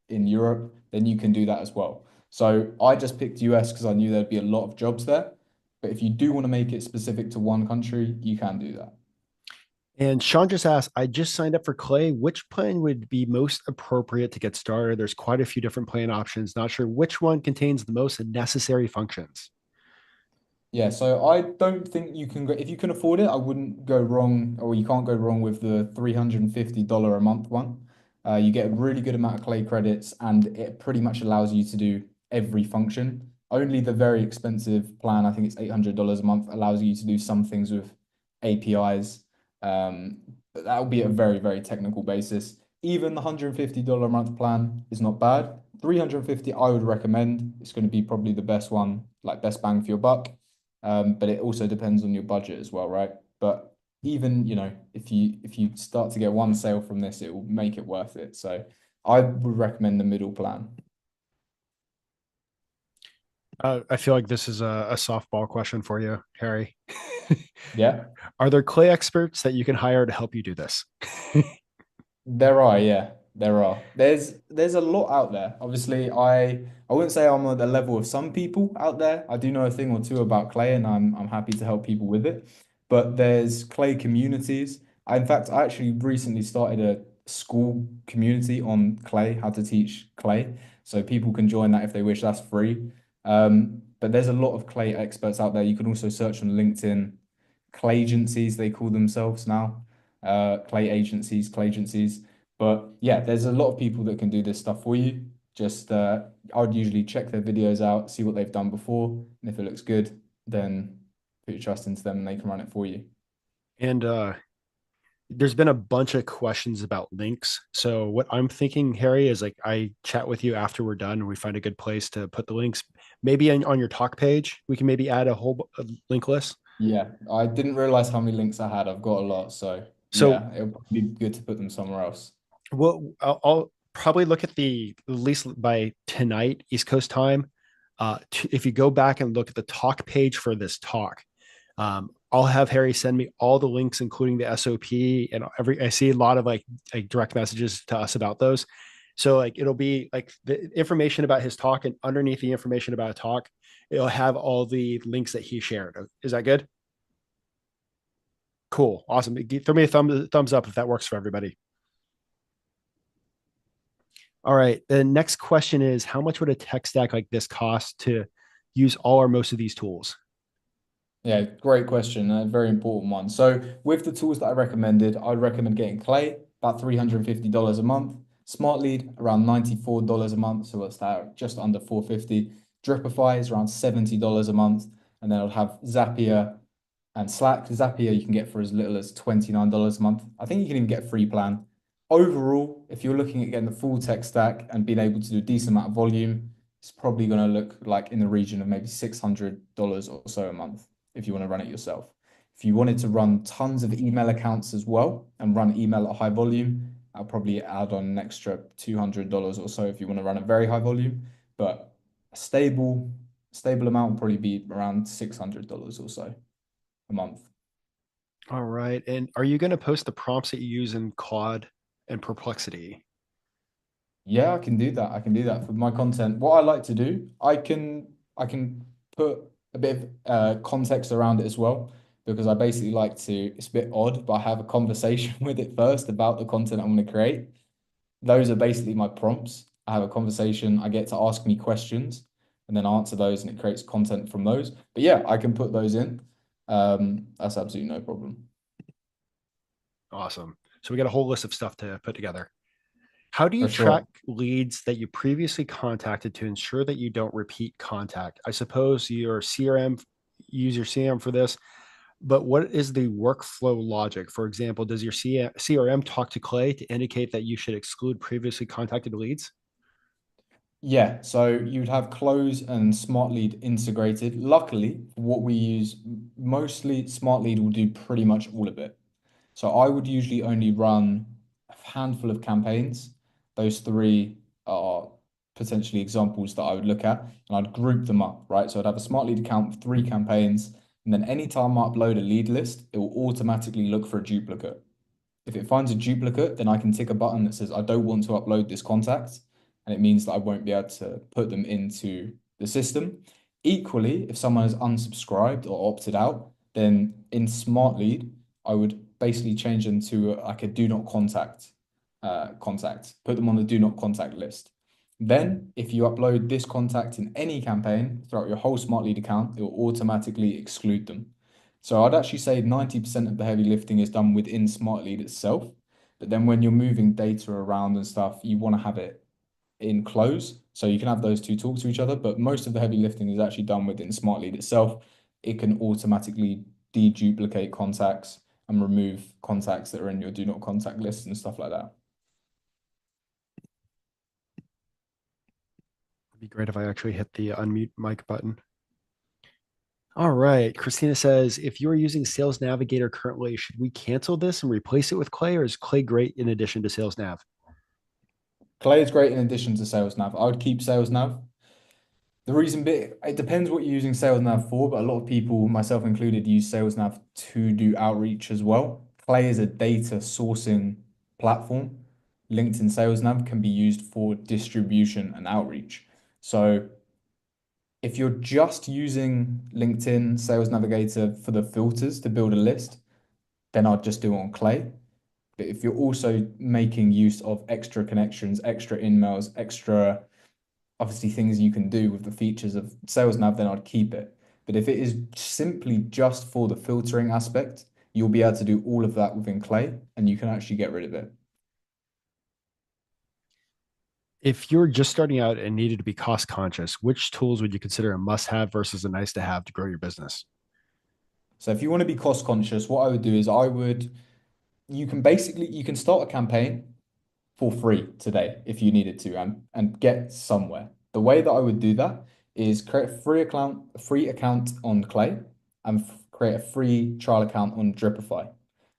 in Europe, then you can do that as well. So I just picked US because I knew there'd be a lot of jobs there. But if you do want to make it specific to one country, you can do that. And Sean just asked, I just signed up for Clay. Which plan would be most appropriate to get started? There's quite a few different plan options. Not sure which one contains the most necessary functions. Yeah, so I don't think you can go if you can afford it, I wouldn't go wrong, or you can't go wrong with the $350 a month one. You get a really good amount of Clay credits, and it pretty much allows you to do every function. Only the very expensive plan, I think it's $800 a month, allows you to do some things with APIs. But that will be a very, very technical basis. Even the $150 a month plan is not bad. 350 I would recommend. It's going to be probably the best one, like best bang for your buck. But it also depends on your budget as well, right? But even, if you start to get one sale from this, it will make it worth it. So I would recommend the middle plan. I feel like this is a softball question for you, Harry. Yeah. Are there Clay experts that you can hire to help you do this? There are, yeah, there are. There's a lot out there. Obviously, I wouldn't say I'm at the level of some people out there. I do know a thing or two about clay, and I'm happy to help people with it. But there's clay communities. In fact, I actually recently started a school community on clay, how to teach clay. So people can join that if they wish. That's free. But there's a lot of clay experts out there. You can also search on LinkedIn, clay agencies, they call themselves now clay agencies, clay agencies. But yeah, there's a lot of people that can do this stuff for you. Just I would usually check their videos out, see what they've done before, and if it looks good, then put your trust into them and they can run it for you. And there's been a bunch of questions about links. So what I'm thinking, Harry, is like I chat with you after we're done and we find a good place to put the links. Maybe on your talk page, we can maybe add a link list. Yeah, I didn't realize how many links I had. I've got a lot, so So yeah, it'll probably be good to put them somewhere else. I'll probably look at the at least by tonight, East Coast time. If you go back and look at the talk page for this talk, I'll have Harry send me all the links, including the SOP and every. I see a lot of like direct messages to us about those. So like it'll be like the information about his talk, and underneath the information about a talk, it'll have all the links that he shared. Is that good? Cool, awesome. Throw me a thumbs up if that works for everybody. All right. The next question is, how much would a tech stack like this cost to use all or most of these tools? Yeah, great question. A very important one. So, with the tools that I recommended, I'd recommend getting Clay, about $350 a month. Smart Lead, around $94 a month. So, what's that? Just under 450. Dripify is around $70 a month. And then I'd have Zapier and Slack. Zapier you can get for as little as $29 a month. I think you can even get a free plan. Overall, if you're looking at getting the full tech stack and being able to do a decent amount of volume, it's probably going to look like in the region of maybe $600 or so a month if you want to run it yourself. If you wanted to run tons of email accounts as well and run email at high volume, I'll probably add on an extra $200 or so if you want to run at very high volume. But a stable amount will probably be around $600 or so a month. All right. And are you going to post the prompts that you use in Claude and Perplexity? Yeah, I can do that. I can do that for my content. What I like to do, I can put a bit of context around it as well because I basically like to, it's a bit odd, but I have a conversation with it first about the content I'm going to create. Those are basically my prompts. I have a conversation, I get to ask me questions and then answer those and it creates content from those. But yeah, I can put those in. That's absolutely no problem. Awesome. So we got a whole list of stuff to put together. How do you For track sure. leads that you previously contacted to ensure that you don't repeat contact? I suppose your CRM, use your CRM for this, but what is the workflow logic? For example, does your CRM talk to Clay to indicate that you should exclude previously contacted leads? Yeah, so you'd have Close and Smart Lead integrated. Luckily, for what we use, mostly Smart Lead will do pretty much all of it. So I would usually only run a handful of campaigns. Those three are potentially examples that I would look at, and I'd group them up, right? So I'd have a Smart Lead account with three campaigns, and then anytime I upload a lead list, it will automatically look for a duplicate. If it finds a duplicate, then I can tick a button that says I don't want to upload this contact, and it means that I won't be able to put them into the system. Equally, if someone has unsubscribed or opted out, then in Smart Lead, I would basically change them to like a do not contact, put them on the do not contact list. Then, if you upload this contact in any campaign throughout your whole Smart Lead account, it will automatically exclude them. So I'd actually say 90% of the heavy lifting is done within Smart Lead itself. But then when you're moving data around and stuff, you want to have it in close. So you can have those two talk to each other, but most of the heavy lifting is actually done within Smart Lead itself. It can automatically deduplicate contacts and remove contacts that are in your do not contact list and stuff like that. It'd be great if I actually hit the unmute mic button. All right. Christina says, if you are using Sales Navigator currently, should we cancel this and replace it with Clay, or is Clay great in addition to Sales Nav? Clay is great in addition to Sales Nav. I would keep Sales Nav. The reason being, it depends what you're using Sales Nav for, but a lot of people, myself included, use Sales Nav to do outreach as well. Clay is a data sourcing platform. LinkedIn Sales Nav can be used for distribution and outreach. So if you're just using LinkedIn Sales Navigator for the filters to build a list, then I'd just do it on Clay. But if you're also making use of extra connections, extra emails, extra obviously things you can do with the features of Sales Nav, then I'd keep it. But if it is simply just for the filtering aspect, you'll be able to do all of that within Clay and you can actually get rid of it. If you're just starting out and needed to be cost conscious, which tools would you consider a must have versus a nice to have to grow your business? So if you want to be cost conscious, what I would do is you can start a campaign for free today if you needed to and get somewhere. The way that I would do that is create a free account on Clay and create a free trial account on Dripify.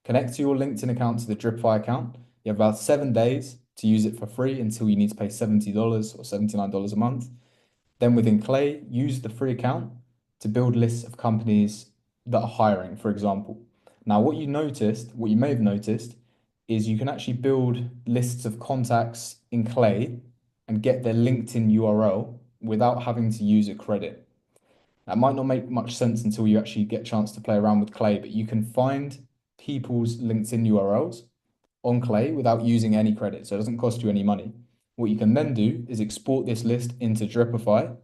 Connect to your LinkedIn account to the Dripify account. You have about 7 days to use it for free until you need to pay $70 or $79 a month. Then within Clay, use the free account to build lists of companies that are hiring, for example. Now, what you may have noticed, is you can actually build lists of contacts in Clay and get their LinkedIn URL without having to use a credit. That might not make much sense until you actually get a chance to play around with Clay, but you can find people's LinkedIn URLs on Clay without using any credit. So it doesn't cost you any money. What you can then do is export this list into Dripify,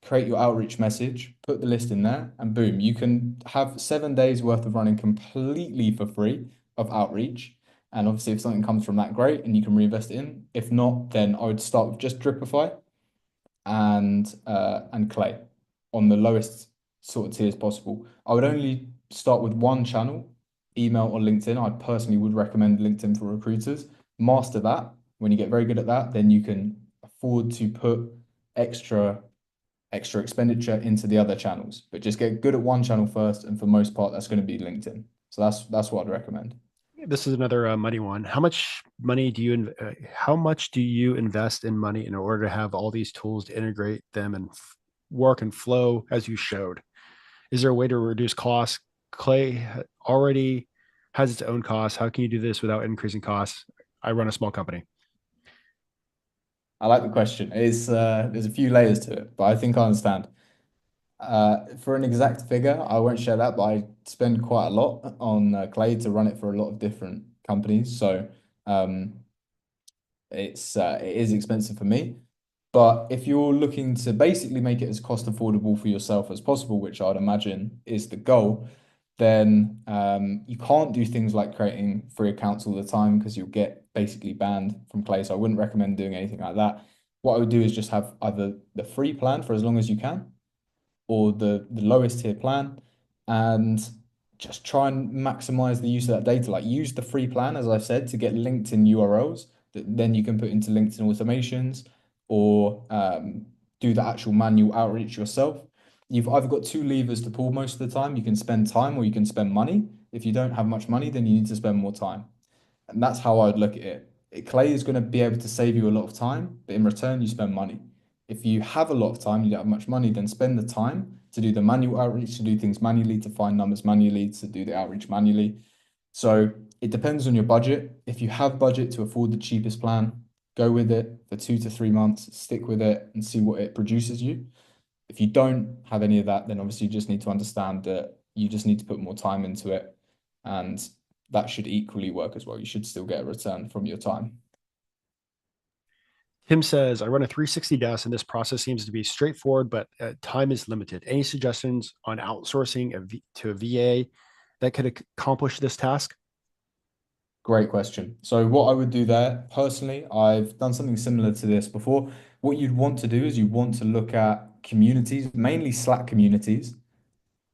create your outreach message, put the list in there, and boom, you can have 7 days worth of running completely for free of outreach. And obviously, if something comes from that, great, and you can reinvest it in. If not, then I would start with just Dripify and Clay on the lowest sort of tiers possible. I would only start with one channel, email or LinkedIn. I personally would recommend LinkedIn for recruiters. Master that. When you get very good at that, then you can afford to put extra expenditure into the other channels, but just get good at one channel first. And for most part, that's going to be LinkedIn. So that's what I'd recommend. This is another money one. How much do you invest in money in order to have all these tools to integrate them and work and flow as you showed? Is there a way to reduce costs? Clay already has its own costs. How can you do this without increasing costs? I run a small company. I like the question. There's a few layers to it, but I think I understand. For an exact figure, I won't share that, but I spend quite a lot on Clay to run it for a lot of different companies. So um, it is expensive for me. But if you're looking to basically make it as cost affordable for yourself as possible, which I'd imagine is the goal, then you can't do things like creating free accounts all the time because you'll get basically banned from Clay. So I wouldn't recommend doing anything like that. What I would do is just have either the free plan for as long as you can, or the lowest tier plan, and just try and maximize the use of that data. Like use the free plan, as I said, to get LinkedIn URLs that then you can put into LinkedIn automations, or do the actual manual outreach yourself. You've either got two levers to pull most of the time. You can spend time or you can spend money. If you don't have much money, then you need to spend more time. And that's how I would look at it. Clay is going to be able to save you a lot of time, but in return, you spend money. If you have a lot of time, you don't have much money, then spend the time to do the manual outreach, to do things manually, to find numbers manually, to do the outreach manually. So it depends on your budget. If you have budget to afford the cheapest plan, go with it for 2 to 3 months, stick with it and see what it produces you. If you don't have any of that, then obviously you just need to understand that you just need to put more time into it. And that should equally work as well. You should still get a return from your time. Tim says, I run a 360 desk and this process seems to be straightforward, but time is limited. Any suggestions on outsourcing to a VA that could accomplish this task? Great question. So what I would do there, personally, I've done something similar to this before. What you'd want to do is you want to look at communities, mainly Slack communities,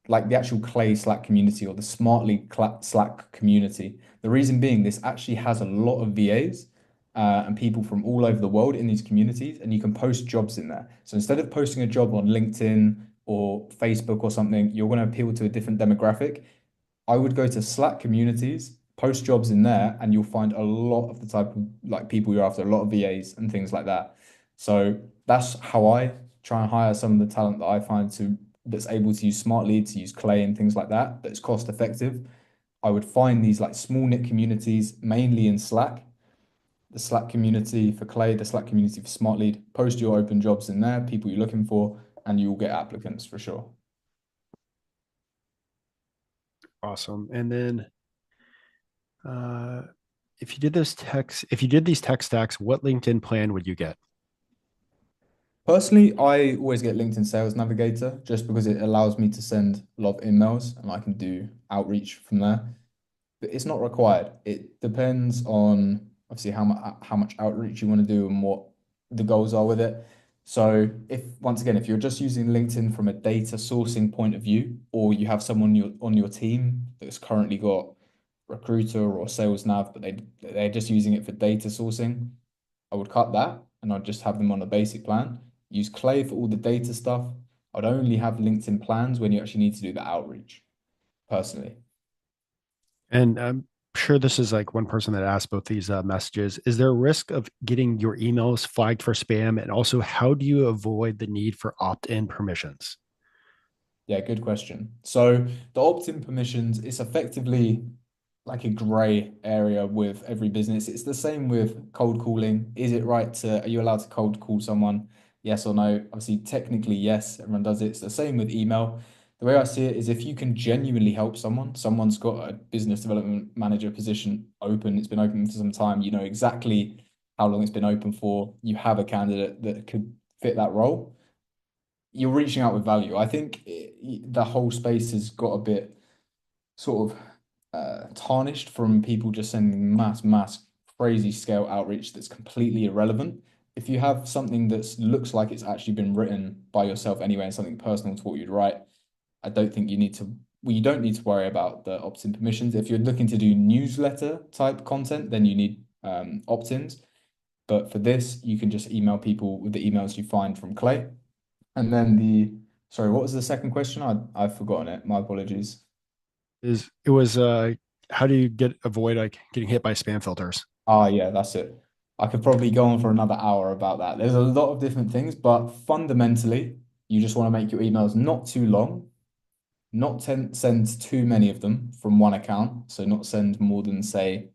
like the actual Clay Slack community or the Smartly Slack community. The reason being, this actually has a lot of VAs and people from all over the world in these communities, and you can post jobs in there. So instead of posting a job on LinkedIn or Facebook or something, you're going to appeal to a different demographic. I would go to Slack communities, post jobs in there, and you'll find a lot of the type of like people you're after, a lot of VAs and things like that. So that's how I try and hire some of the talent that I find to that's able to use Smartly, to use Clay and things like that, that's cost effective. I would find these like small knit communities, mainly in Slack, the Slack community for Clay, the Slack community for Smart Lead. Post your open jobs in there, people you're looking for, and you'll get applicants for sure. Awesome. And then uh, if you did these tech stacks, what LinkedIn plan would you get? Personally, I always get LinkedIn Sales Navigator just because it allows me to send a lot of emails and I can do outreach from there. But it's not required. It depends on obviously how much outreach you want to do and the goals are with it. So if once again, if you're just using LinkedIn from a data sourcing point of view, or you have someone on your team that's currently got recruiter or sales nav, but they're just using it for data sourcing, I would cut that and I'd just have them on a basic plan. Use Clay for all the data stuff. I'd only have LinkedIn plans when you actually need to do the outreach, personally. And I'm sure this is like one person that asked both these messages. Is there a risk of getting your emails flagged for spam? And also, how do you avoid the need for opt in permissions? Yeah, good question. So the opt-in permissions, it's effectively like a gray area with every business. It's the same with cold calling. Is it right to, are you allowed to cold call someone? Yes or no? Obviously, technically, yes, everyone does it. It's the same with email. The way I see it is if you can genuinely help someone, someone's got a business development manager position open, it's been open for some time, you know exactly how long it's been open for, you have a candidate that could fit that role, you're reaching out with value. I think the whole space has got a bit sort of tarnished from people just sending mass crazy scale outreach that's completely irrelevant. If you have something that looks like it's actually been written by yourself anyway and something personal to what you'd write, I don't think you need to. Well, you don't need to worry about the opt-in permissions. If you're looking to do newsletter type content, then you need opt-ins. But for this, you can just email people with the emails you find from Clay. And then sorry, what was the second question? I've forgotten it. My apologies. Is it was how do you get avoid like getting hit by spam filters? Ah, yeah, that's it. I could probably go on for another hour about that. There's a lot of different things, but fundamentally, you just want to make your emails not too long, not send too many of them from one account. So not send more than, say,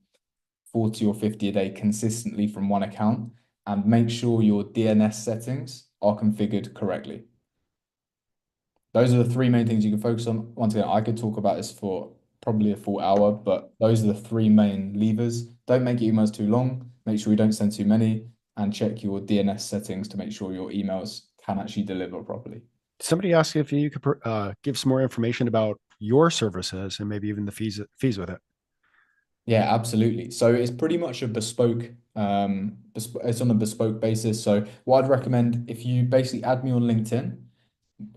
40 or 50 a day consistently from one account, and make sure your DNS settings are configured correctly. Those are the three main things you can focus on. Once again, I could talk about this for probably a full hour, but those are the three main levers. Don't make your emails too long. Make sure you don't send too many, and check your DNS settings to make sure your emails can actually deliver properly. Somebody asked if you could give some more information about your services and maybe even the fees with it. Yeah, absolutely. So it's pretty much a bespoke, it's on a bespoke basis. So what I'd recommend, if you basically add me on LinkedIn,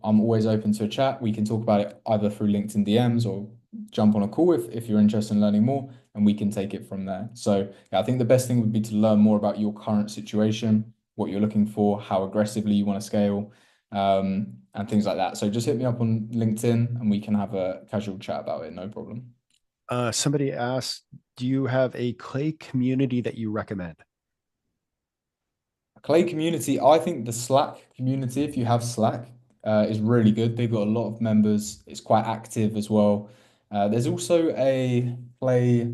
I'm always open to a chat. We can talk about it either through LinkedIn DMs or jump on a call if you're interested in learning more, and we can take it from there. So yeah, I think the best thing would be to learn more about your current situation, what you're looking for, how aggressively you want to scale, and things like that. So just hit me up on LinkedIn and we can have a casual chat about it, no problem. Somebody asked, do you have a clay community that you recommend? Clay community, I think the Slack community, if you have Slack, is really good. They've got a lot of members. It's quite active as well. There's also a Clay,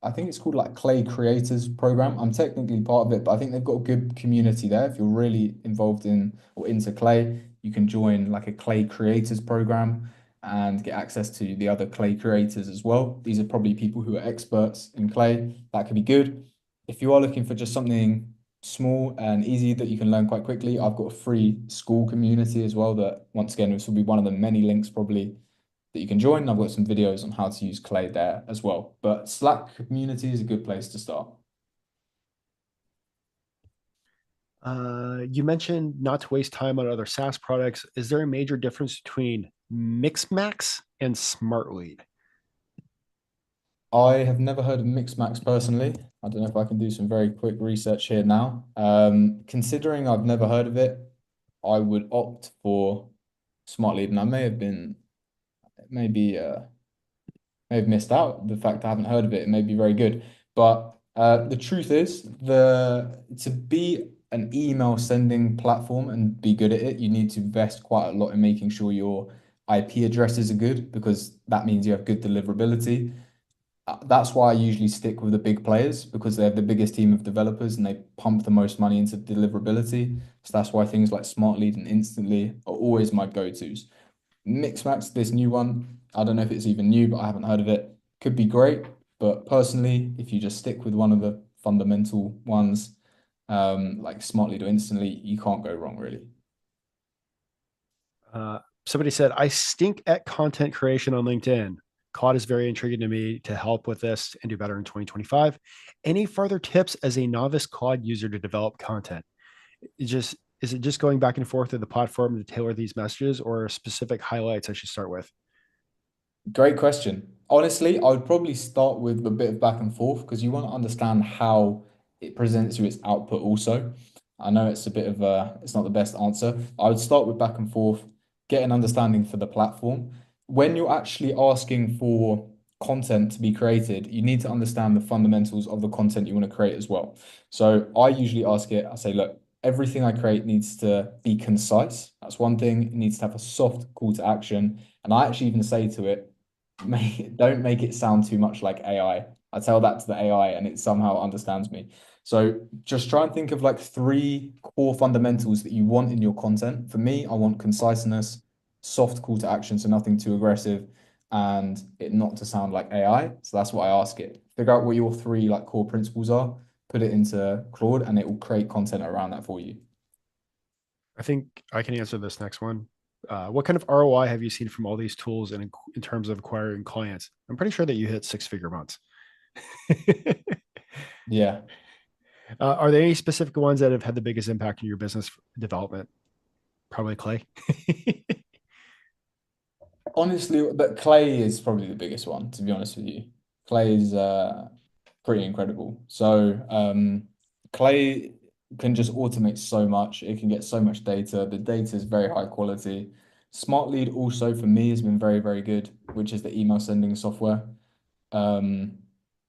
I think it's called like Clay Creators Program. I'm technically part of it, but I think they've got a good community there. If you're really involved in or into Clay, you can join like a Clay Creators Program and get access to the other Clay creators as well. These are probably people who are experts in Clay. That could be good. If you are looking for just something small and easy that you can learn quite quickly. I've got a free school community as well that, once again, this will be one of the many links probably that you can join. I've got some videos on how to use Clay there as well. But Slack community is a good place to start. You mentioned not to waste time on other SaaS products. Is there a major difference between Mixmax and Smartlead? I have never heard of Mixmax personally. I don't know if I can do some very quick research here now. Considering I've never heard of it, I would opt for Smart Lead, and I maybe may have missed out the fact I haven't heard of it. It may be very good, but the truth is, the to be an email sending platform and be good at it, you need to invest quite a lot in making sure your IP addresses are good because that means you have good deliverability. That's why I usually stick with the big players because they have the biggest team of developers and they pump the most money into deliverability. So that's why things like Smartlead and Instantly are always my go-tos. Mixmax, this new one, I don't know if it's even new, but I haven't heard of it. Could be great, but personally, if you just stick with one of the fundamental ones, like Smartly or Instantly, you can't go wrong, really. Somebody said, I stink at content creation on LinkedIn. Claude is very intriguing to me to help with this and do better in 2025. Any further tips as a novice Claude user to develop content? Is it just going back and forth to the platform to tailor these messages, or specific highlights I should start with? Great question. Honestly, I would probably start with a bit of back and forth because you want to understand how it presents you its output also. I know it's a bit of it's not the best answer. I would start with back and forth, get an understanding for the platform. When you're actually asking for content to be created, you need to understand the fundamentals of the content you want to create as well. So I usually ask it, I say, look, everything I create needs to be concise. That's one thing. It needs to have a soft call to action. And I actually even say to it, don't make it sound too much like AI. I tell that to the AI and it somehow understands me. So just try and think of like three core fundamentals that you want in your content. For me, I want conciseness, soft call to action, so nothing too aggressive, and it not to sound like AI. So that's what I ask it. Figure out what your three like core principles are, put it into Claude, and it will create content around that for you. I think I can answer this next one. What kind of ROI have you seen from all these tools in terms of acquiring clients? I'm pretty sure that you hit six-figure months. Yeah. Are there any specific ones that have had the biggest impact in your business development? Probably Clay. Honestly, but Clay is probably the biggest one, to be honest with you. Clay is pretty incredible. So Clay can just automate so much. It can get so much data. The data is very high quality. Smart Lead also for me has been very, very good, which is the email sending software. Um,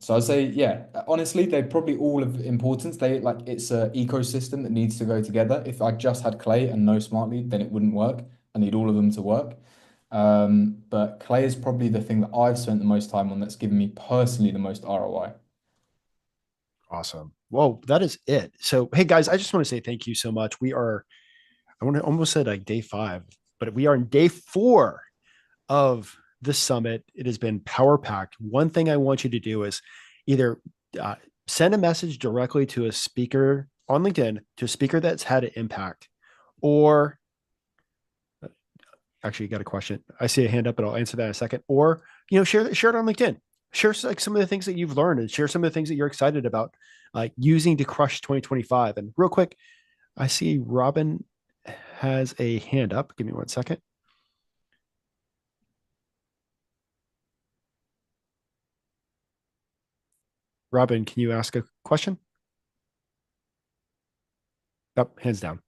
so I'd say, yeah, honestly, they're probably all of importance. They like it's an ecosystem that needs to go together. If I just had Clay and no Smart Lead, then it wouldn't work. I need all of them to work. But Clay is probably the thing that I've spent the most time on that's given me personally the most ROI. Awesome. Well, that is it. So, hey guys, I just want to say thank you so much. I want to almost say like day five, but we are in day four of the summit. It has been power packed. One thing I want you to do is either uh, send a message directly to a speaker on LinkedIn, to a speaker that's had an impact, or actually, you got a question. I see a hand up, but I'll answer that in a second. Or share it on LinkedIn. Share like some of the things that you've learned, and share some of the things that you're excited about, using to crush 2025. And real quick, I see Robin has a hand up. Give me 1 second. Robin, can you ask a question? Up, oh, hands down.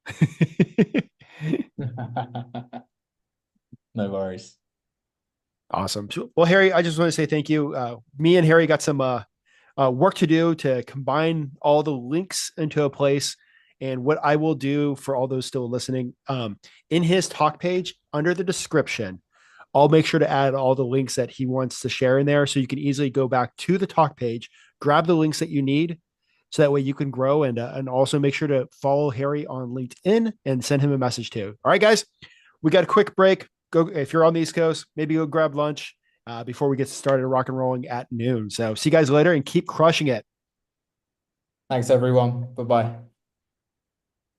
No worries. Awesome. Well, Harry, I just want to say thank you. Me and Harry got some work to do to combine all the links into a place. And what I will do for all those still listening, in his talk page under the description, I'll make sure to add all the links that he wants to share in there so you can easily go back to the talk page, grab the links that you need. So that way you can grow, and also make sure to follow Harry on LinkedIn and send him a message too. All right, guys, we got a quick break. Go if you're on the East Coast, maybe go grab lunch before we get started rock and rolling at noon. So see you guys later and keep crushing it. Thanks, everyone. Bye bye.